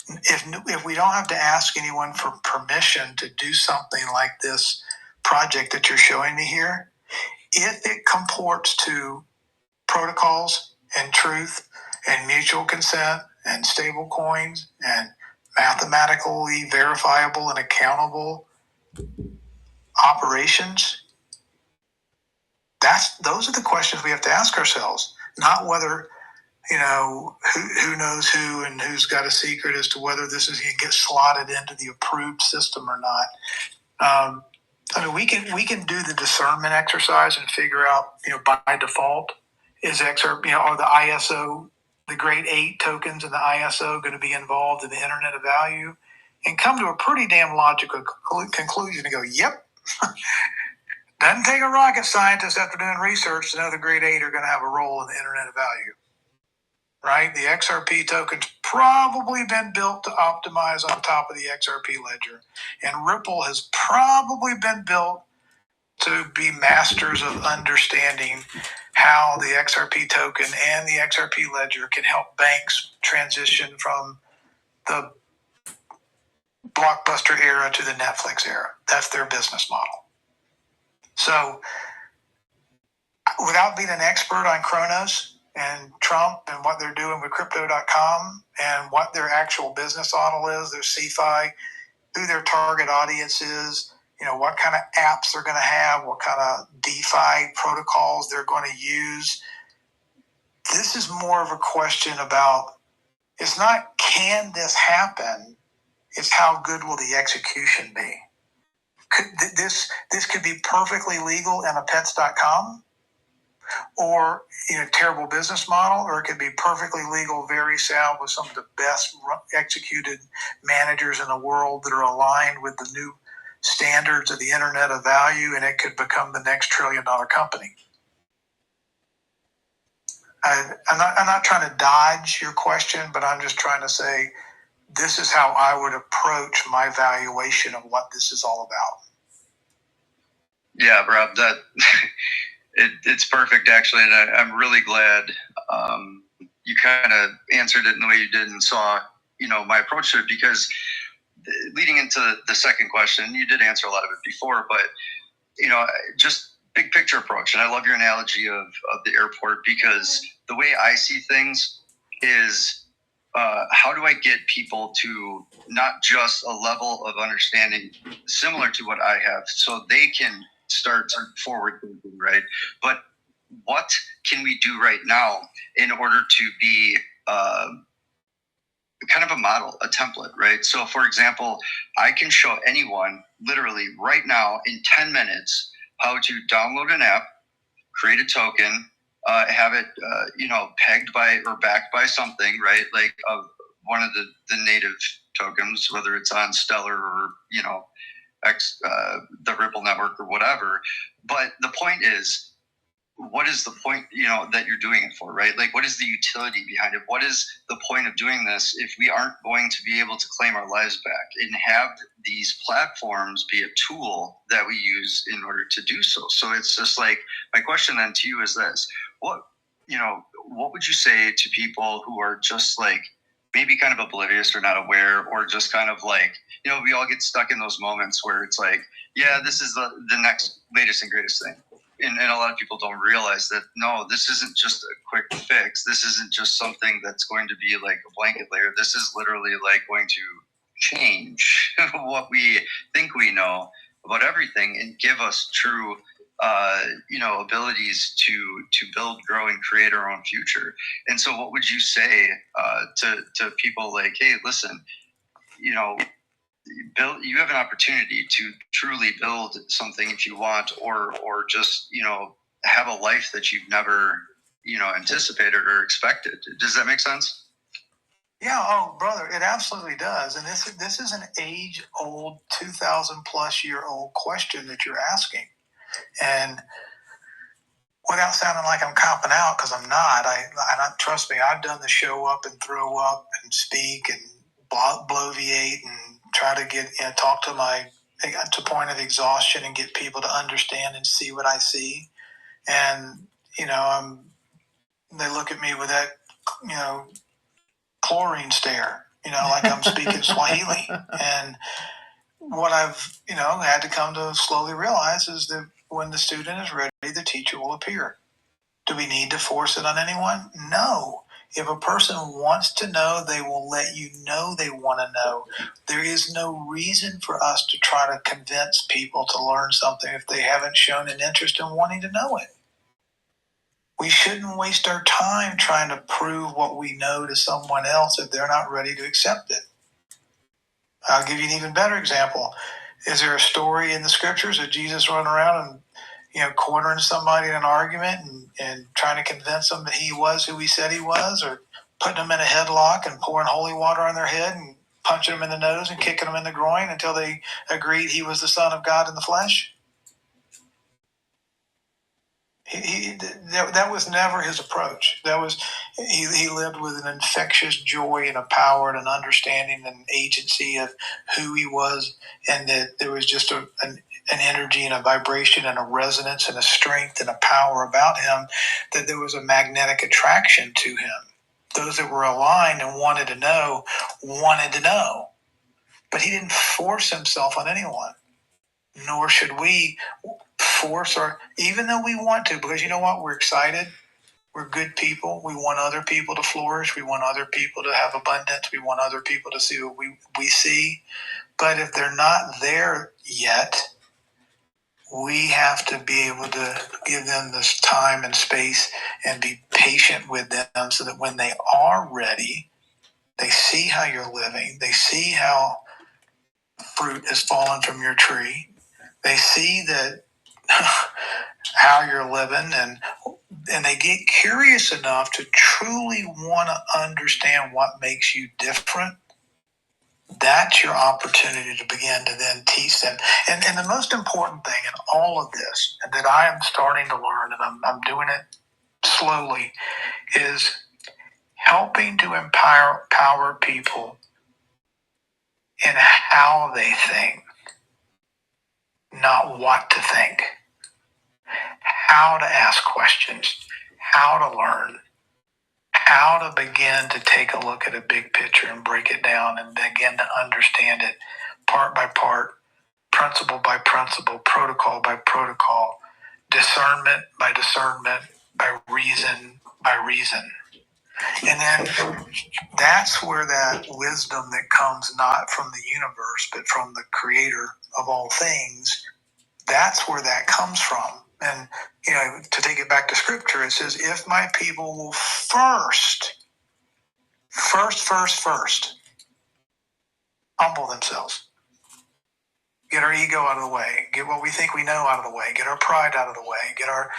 If we don't have to ask anyone for permission to do something like this project that you're showing me here, if it comports to protocols and truth and mutual consent and stable coins and mathematically verifiable and accountable operations, those are the questions we have to ask ourselves, not whether who knows who and who's got a secret as to whether this is going to get slotted into the approved system or not. We can do the discernment exercise and figure out, by default, is XRP, are the ISO, the grade 8 tokens in the ISO going to be involved in the Internet of Value, and come to a pretty damn logical conclusion and go, yep. Doesn't take a rocket scientist after doing research to know the grade 8 are going to have a role in the Internet of Value. Right? The XRP token's probably been built to optimize on top of the XRP ledger. And Ripple has probably been built to be masters of understanding how the XRP token and the XRP ledger can help banks transition from the Blockbuster era to the Netflix era. That's their business model. So, without being an expert on Kronos and Trump and what they're doing with crypto.com and what their actual business model is, their CeFi, who their target audience is, what kind of apps they're going to have, what kind of DeFi protocols they're going to use. This is more of a question about, it's not can this happen, it's how good will the execution be. This could be perfectly legal in a pets.com, or terrible business model, or it could be perfectly legal, very sound, with some of the best executed managers in the world that are aligned with the new standards of the Internet of Value, and it could become the next trillion-dollar company. I'm not trying to dodge your question, but I'm just trying to say this is how I would approach my valuation of what this is all about. Yeah, Rob, that it's perfect, actually, and I'm really glad you kind of answered it in the way you did and saw, my approach to it, because leading into the second question, you did answer a lot of it before, but, just big picture approach. And I love your analogy of the airport, because the way I see things is how do I get people to not just a level of understanding similar to what I have so they can start forward thinking, right? But what can we do right now in order to be kind of a model, a template, right? So, for example, I can show anyone literally right now in 10 minutes how to download an app, create a token, have it, pegged by or backed by something, right? Like one of the native tokens, whether it's on Stellar or, the Ripple network or whatever. But the point is, what is the point, that you're doing it for, right? Like, what is the utility behind it? What is the point of doing this if we aren't going to be able to claim our lives back and have these platforms be a tool that we use in order to do so? So it's just like, my question then to you is this: what would you say to people who are just like maybe kind of oblivious or not aware, or just kind of like, we all get stuck in those moments where it's like, yeah, this is the next latest and greatest thing. And a lot of people don't realize that, no, this isn't just a quick fix. This isn't just something that's going to be like a blanket layer. This is literally like going to change what we think we know about everything and give us true abilities to build, grow, and create our own future. And so what would you say to people like, hey, listen, you have an opportunity to truly build something if you want, or just have a life that you've never anticipated or expected. Does that make sense? Yeah, oh brother, it absolutely does. And this is an age-old, 2,000-plus-year-old question that you're asking. And without sounding like I'm copping out, because I'm not, I trust me, I've done the show up and throw up and speak and bloviate and try to get talk to point of exhaustion and get people to understand and see what I see. And they look at me with that chlorine stare, like I'm speaking Swahili. And what I've had to come to slowly realize is that when the student is ready, the teacher will appear. Do we need to force it on anyone? No. If a person wants to know, they will let you know they want to know. There is no reason for us to try to convince people to learn something if they haven't shown an interest in wanting to know it. We shouldn't waste our time trying to prove what we know to someone else if they're not ready to accept it. I'll give you an even better example. Is there a story in the scriptures of Jesus running around and cornering somebody in an argument and trying to convince them that he was who he said he was, or putting them in a headlock and pouring holy water on their head and punching them in the nose and kicking them in the groin until they agreed he was the Son of God in the flesh? That was never his approach. He lived with an infectious joy and a power and an understanding and agency of who he was, and that there was just an energy and a vibration and a resonance and a strength and a power about him, that there was a magnetic attraction to him. Those that were aligned and wanted to know. But he didn't force himself on anyone, nor should we force, or even though we want to, because you know what, we're excited, we're good people, we want other people to flourish, we want other people to have abundance, we want other people to see what we see. But if they're not there yet, we have to be able to give them this time and space and be patient with them, so that when they are ready, they see how you're living, they see how fruit has fallen from your tree, they see that how you're living, and they get curious enough to truly want to understand what makes you different. That's your opportunity to begin to then teach them. And the most important thing in all of this, and that I am starting to learn, and I'm doing it slowly, is helping to empower people in how they think, not what to think. How to ask questions, how to learn, how to begin to take a look at a big picture and break it down and begin to understand it part by part, principle by principle, protocol by protocol, discernment by discernment, by reason by reason. And then that's where that wisdom that comes not from the universe, but from the creator of all things, that's where that comes from. And, to take it back to scripture, it says, if my people will first humble themselves, get our ego out of the way, get what we think we know out of the way, get our pride out of the way, get our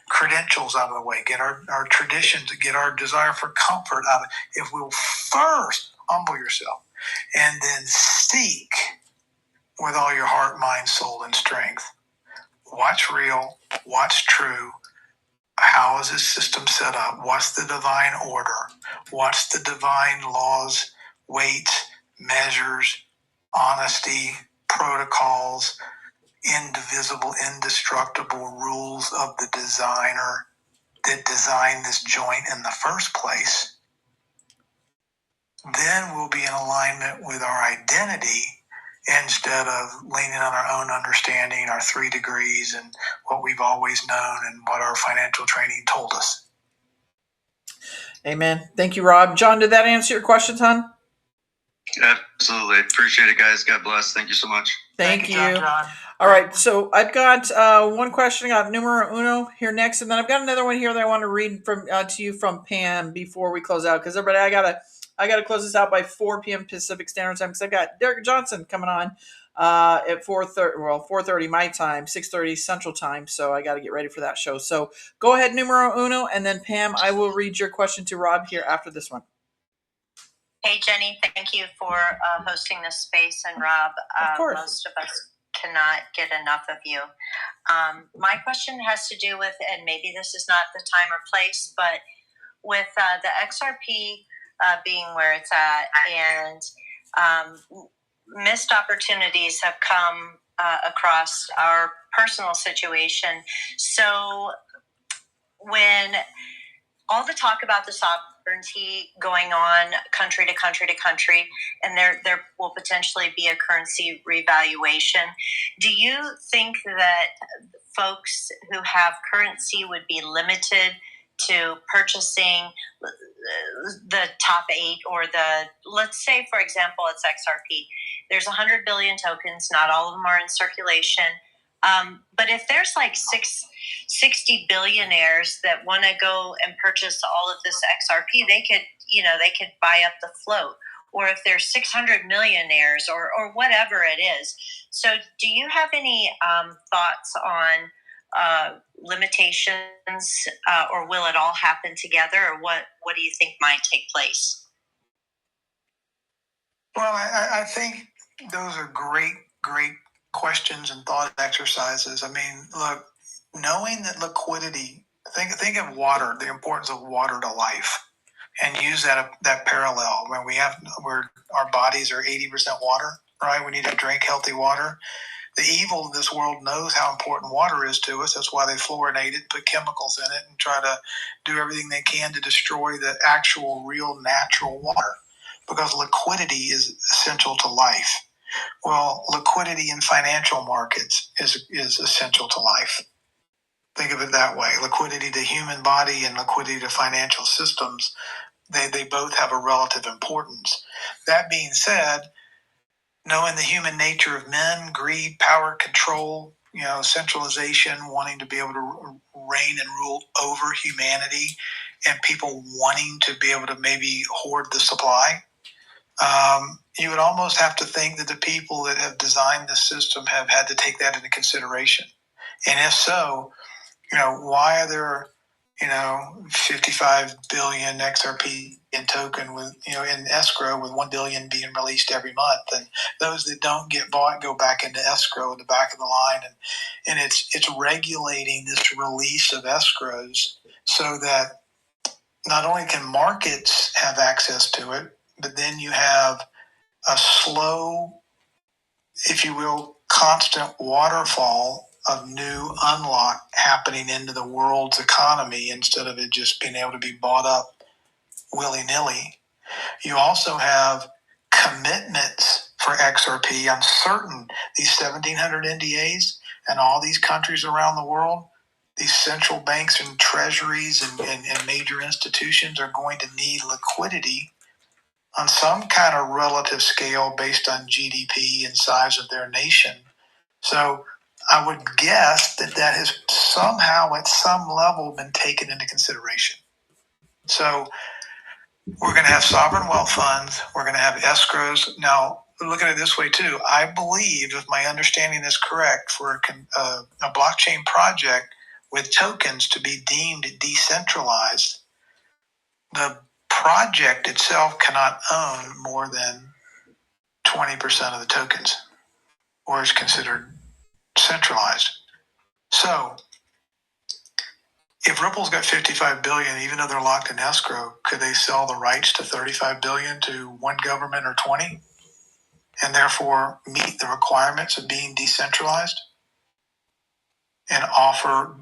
credentials out of the way, get our traditions, get our desire for comfort out of it. If we'll first humble yourself and then seek with all your heart, mind, soul, and strength, what's real, what's true, how is this system set up, what's the divine order, what's the divine laws, weights, measures, honesty, protocols, indivisible, indestructible rules of the designer that designed this joint in the first place. Then we'll be in alignment with our identity, instead of leaning on our own understanding, our 3 degrees, and what we've always known and what our financial training told us. Amen. Thank you, Rob. John, did that answer your question, hon? Absolutely. Appreciate it, guys. God bless. Thank you so much. Thank you. John. All right, so I've got one question. I got numero uno here next, and then I've got another one here that I want to read from to you from Pam before we close out. Because everybody, I gotta close this out by 4 p.m. Pacific Standard Time because I've got Derek Johnson coming on at 4:30. Well, 4:30 my time, 6:30 Central Time. So I got to get ready for that show. So go ahead, numero uno, and then Pam, I will read your question to Rob here after this one. Hey, Jenny, thank you for hosting this space. And Rob, Of course. most of us cannot get enough of you. My question has to do with, and maybe this is not the time or place, but with the XRP being where it's at, and missed opportunities have come across our personal situation. So when all the talk about the sovereignty going on country to country to country, and there will potentially be a currency revaluation, do you think that folks who have currency would be limited to purchasing the top 8 or let's say, for example, it's XRP. There's 100 billion tokens. Not all of them are in circulation. But if there's like 60 billionaires that want to go and purchase all of this XRP, they could buy up the float. Or if there's 600 millionaires or whatever it is. So do you have any thoughts on limitations, or will it all happen together, or what do you think might take place? Well, I think those are great questions and thought exercises. I mean, look, knowing that liquidity, think of water, the importance of water to life, and use that parallel. When our bodies are 80% water, right? We need to drink healthy water. The evil of this world knows how important water is to us. That's why they fluorinate it, put chemicals in it, and try to do everything they can to destroy the actual, real, natural water, because liquidity is essential to life. Well, liquidity in financial markets is essential to life. Think of it that way. Liquidity to human body and liquidity to financial systems, they both have a relative importance. That being said, knowing the human nature of men, greed, power, control, centralization, wanting to be able to reign and rule over humanity, and people wanting to be able to maybe hoard the supply, you would almost have to think that the people that have designed this system have had to take that into consideration. And if so, why are there 55 billion XRP in token with, in escrow, with 1 billion being released every month, and those that don't get bought go back into escrow in the back of the line, and it's regulating this release of escrows so that not only can markets have access to it, but then you have a slow, if you will, constant waterfall of new unlock happening into the world's economy instead of it just being able to be bought up willy-nilly. You also have commitments for XRP on these 1,700 NDAs and all these countries around the world. These central banks and treasuries and major institutions are going to need liquidity on some kind of relative scale based on GDP and size of their nation. So I would guess that has somehow at some level been taken into consideration. So we're going to have sovereign wealth funds. We're going to have escrows. Now, look at it this way too. I believe, if my understanding is correct, for a blockchain project with tokens to be deemed decentralized, the project itself cannot own more than 20% of the tokens, or is considered centralized. So if Ripple's got 55 billion, even though they're locked in escrow, could they sell the rights to 35 billion to one government or 20, and therefore meet the requirements of being decentralized and offer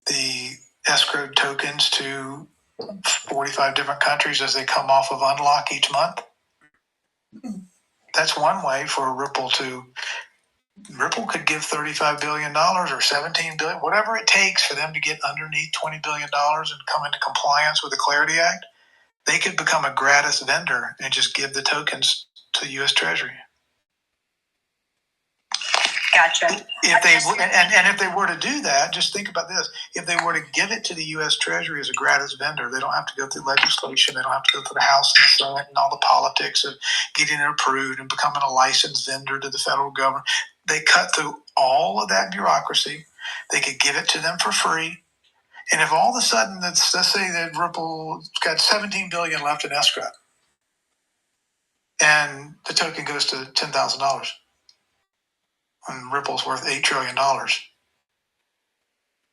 the escrow tokens to 45 different countries as they come off of unlock each month? That's one way for Ripple could give $35 billion or $17 billion, whatever it takes for them to get underneath $20 billion and come into compliance with the Clarity Act. They could become a gratis vendor and just give the tokens to the U.S. Treasury. Gotcha. If they and if they were to do that, just think about this: if they were to give it to the U.S. Treasury as a gratis vendor, they don't have to go through legislation. They don't have to go through the House and the Senate and all the politics of getting it approved and becoming a licensed vendor to the federal government. They cut through all of that bureaucracy. They could give it to them for free. And if all of a sudden, let's say that Ripple's got $17 billion left in escrow, and the token goes to $10,000, and Ripple's worth $8 trillion.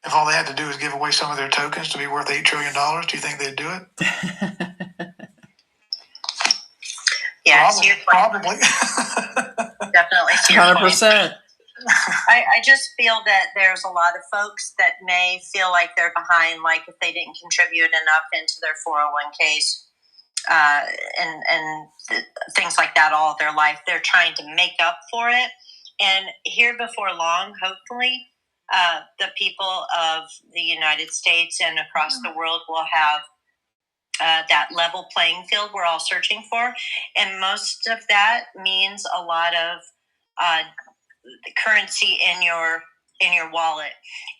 If all they had to do is give away some of their tokens to be worth $8 trillion, do you think they'd do it? Yeah, probably. Definitely. 100%. I just feel that there's a lot of folks that may feel like they're behind, like if they didn't contribute enough into their 401ks and things like that all their life. They're trying to make up for it. And here before long, hopefully, the people of the United States and across the world will have that level playing field we're all searching for. And most of that means a lot of the currency in your wallet.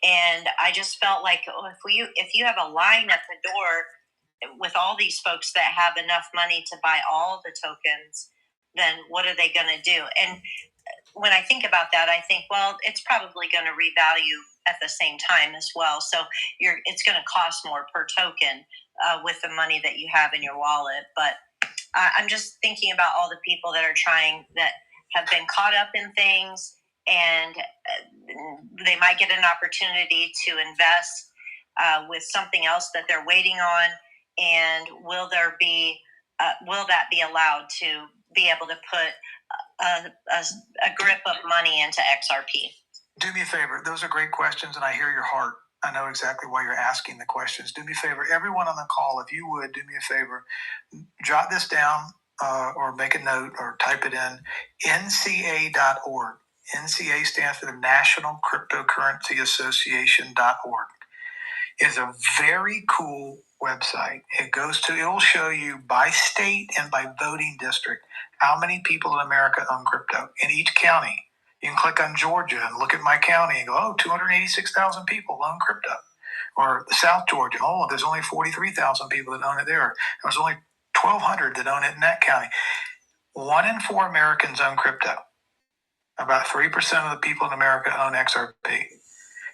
And I just felt like if you have a line at the door with all these folks that have enough money to buy all the tokens, then what are they going to do? And when I think about that, I think, well, it's probably going to revalue at the same time as well. So it's going to cost more per token with the money that you have in your wallet. But I'm just thinking about all the people that are trying, that have been caught up in things, and they might get an opportunity to invest with something else that they're waiting on. And will that be allowed to be able to put a grip of money into XRP? Do me a favor. Those are great questions, and I hear your heart. I know exactly why you're asking the questions. Do me a favor. Everyone on the call, if you would, do me a favor. Jot this down or make a note or type it in. NCA.org. NCA stands for the National Cryptocurrency Association.org. Is a very cool website. It'll show you by state and by voting district how many people in America own crypto in each county. You can click on Georgia and look at my county and go, 286,000 people own crypto. Or South Georgia, there's only 43,000 people that own it there. There's only 1,200 that own it in that county. 1 in 4 Americans own crypto. About 3% of the people in America own XRP.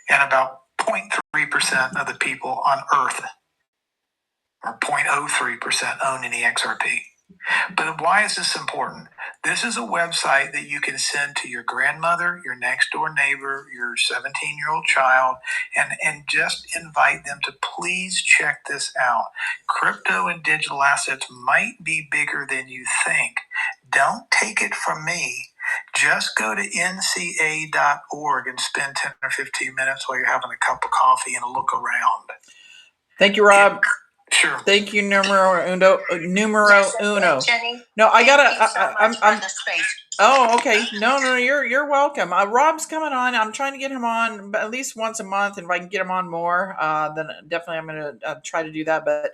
And about 0.3% of the people on Earth, or 0.03%, own any XRP. But why is this important? This is a website that you can send to your grandmother, your next door neighbor, your 17-year-old child, and just invite them to please check this out. Crypto and digital assets might be bigger than you think. Don't take it from me. Just go to nca.org and spend 10 or 15 minutes while you're having a cup of coffee and look around. Thank you, Rob. Sure. Thank you, numero uno. Jenny, No, I gotta. thank you so much for the space. Oh, okay. No, you're welcome. Rob's coming on. I'm trying to get him on at least once a month, and if I can get him on more, then definitely I'm gonna try to do that. But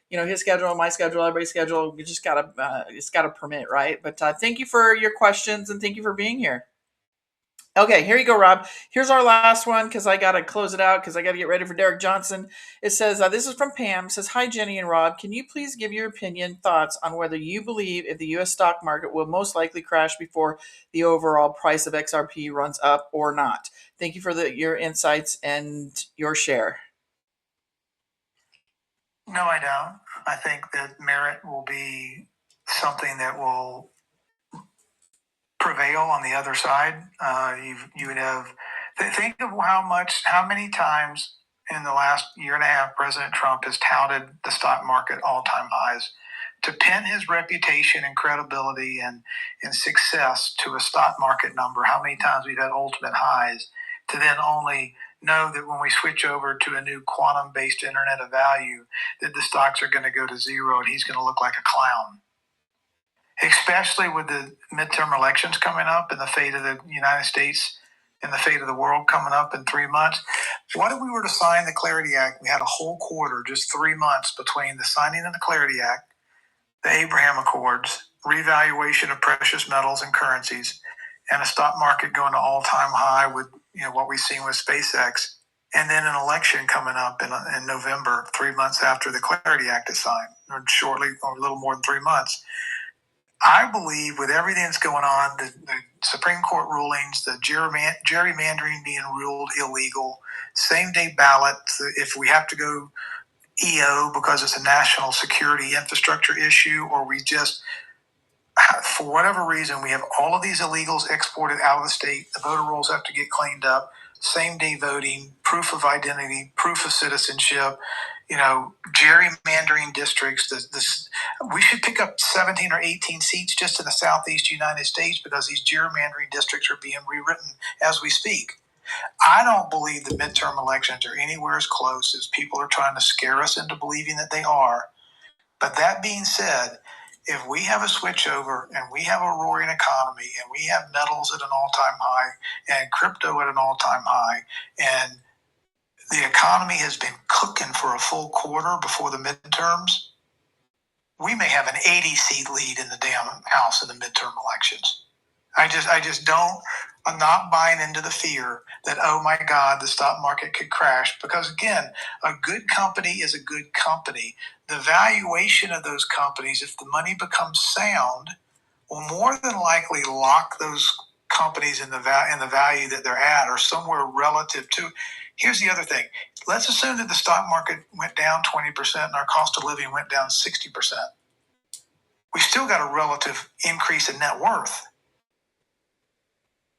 his schedule, my schedule, everybody's schedule, we just gotta it's gotta permit, right? But thank you for your questions and thank you for being here. Okay, here you go, Rob. Here's our last one because I got to close it out because I got to get ready for Derek Johnson. It says, this is from Pam. It says, hi, Jenny and Rob. Can you please give your opinion, thoughts on whether you believe if the U.S. stock market will most likely crash before the overall price of XRP runs up or not? Thank you for your insights and your share. No, I don't. I think that merit will be something that will prevail on the other side. You would have, think of how many times in the last year and a half President Trump has touted the stock market all-time highs. To pin his reputation and credibility and success to a stock market number, how many times we've had ultimate highs, to then only know that when we switch over to a new quantum-based internet of value, that the stocks are going to go to zero and he's going to look like a clown. Especially with the midterm elections coming up and the fate of the United States and the fate of the world coming up in 3 months. What if we were to sign the Clarity Act? We had a whole quarter, just 3 months between the signing of the Clarity Act the Abraham Accords, revaluation of precious metals and currencies, and a stock market going to all-time high with what we've seen with SpaceX, and then an election coming up in November, 3 months after the Clarity Act is signed, or shortly, or a little more than 3 months. I believe with everything that's going on, the Supreme Court rulings, the gerrymandering being ruled illegal, same-day ballot, if we have to go EO because it's a national security infrastructure issue, or we just, for whatever reason, we have all of these illegals exported out of the state. The voter rolls have to get cleaned up. Same-day voting, proof of identity, proof of citizenship, gerrymandering districts. We should pick up 17 or 18 seats just in the southeast United States because these gerrymandering districts are being rewritten as we speak. I don't believe the midterm elections are anywhere as close as people are trying to scare us into believing that they are. But that being said, if we have a switchover and we have a roaring economy and we have metals at an all-time high and crypto at an all-time high, and the economy has been cooking for a full quarter before the midterms, we may have an 80-seat lead in the damn House in the midterm elections. I'm not buying into the fear that, oh my God, the stock market could crash. Because again, a good company is a good company. The valuation of those companies, if the money becomes sound, will more than likely lock those companies in the value that they're at, or somewhere relative to. Here's the other thing. Let's assume that the stock market went down 20% and our cost of living went down 60%. We've still got a relative increase in net worth.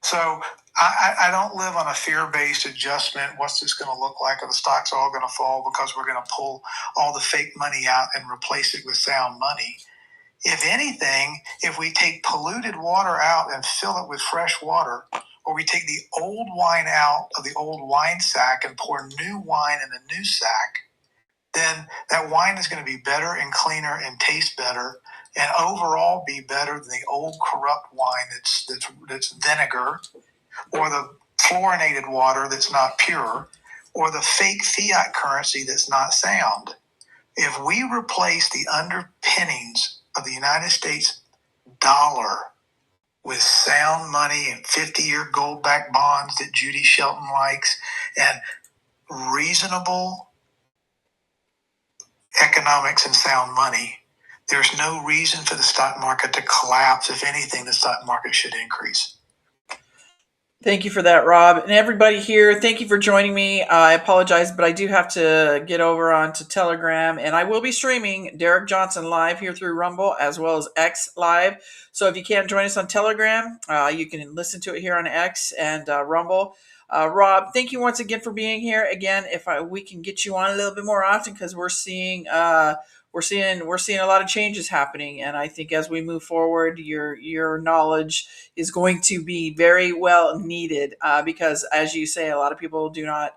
So I don't live on a fear-based adjustment. What's this going to look like? Are the stocks all going to fall because we're going to pull all the fake money out and replace it with sound money? If anything, if we take polluted water out and fill it with fresh water, or we take the old wine out of the old wine sack and pour new wine in a new sack, then that wine is going to be better and cleaner and taste better and overall be better than the old corrupt wine that's vinegar, or the fluorinated water that's not pure, or the fake fiat currency that's not sound. If we replace the underpinnings of the United States dollar with sound money and 50-year gold-backed bonds that Judy Shelton likes, and reasonable economics and sound money, there's no reason for the stock market to collapse. If anything, the stock market should increase. Thank you for that, Rob. And everybody here, thank you for joining me. I apologize, but I do have to get over onto Telegram, and I will be streaming Derek Johnson live here through Rumble as well as X live. So if you can't join us on Telegram, you can listen to it here on X and Rumble. Rob, thank you once again for being here. Again, if we can get you on a little bit more often, because we're seeing a lot of changes happening, and I think as we move forward, your knowledge is going to be very well needed, because, as you say, a lot of people do not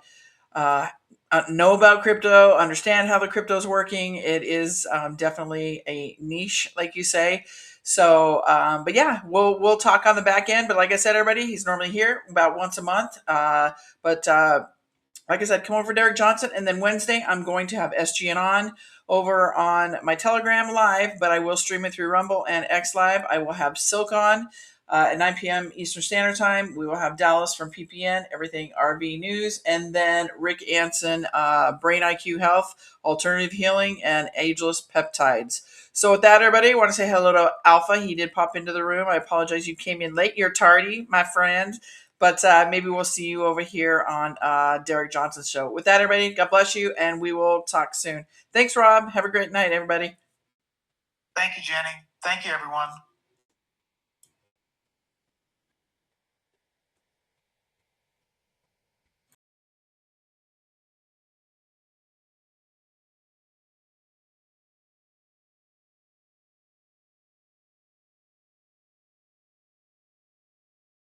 know about crypto, understand how the crypto is working. It is definitely a niche, like you say. So, but yeah, we'll talk on the back end. But like I said, everybody, he's normally here about once a month. But like I said, come over for Derek Johnson. And then Wednesday, I'm going to have SGN on over on my Telegram live, but I will stream it through Rumble and X Live. I will have Silk on at 9 p.m. Eastern Standard Time. We will have Dallas from PPN, Everything RV News, and then Rick Anson, Brain IQ Health, Alternative Healing, and Ageless Peptides. So with that, everybody, I want to say hello to Alpha. He did pop into the room. I apologize you came in late. You're tardy, my friend. But maybe we'll see you over here on Derek Johnson's show. With that, everybody, God bless you, and we will talk soon. Thanks, Rob. Have a great night, everybody. Thank you, Jenny. Thank you, everyone.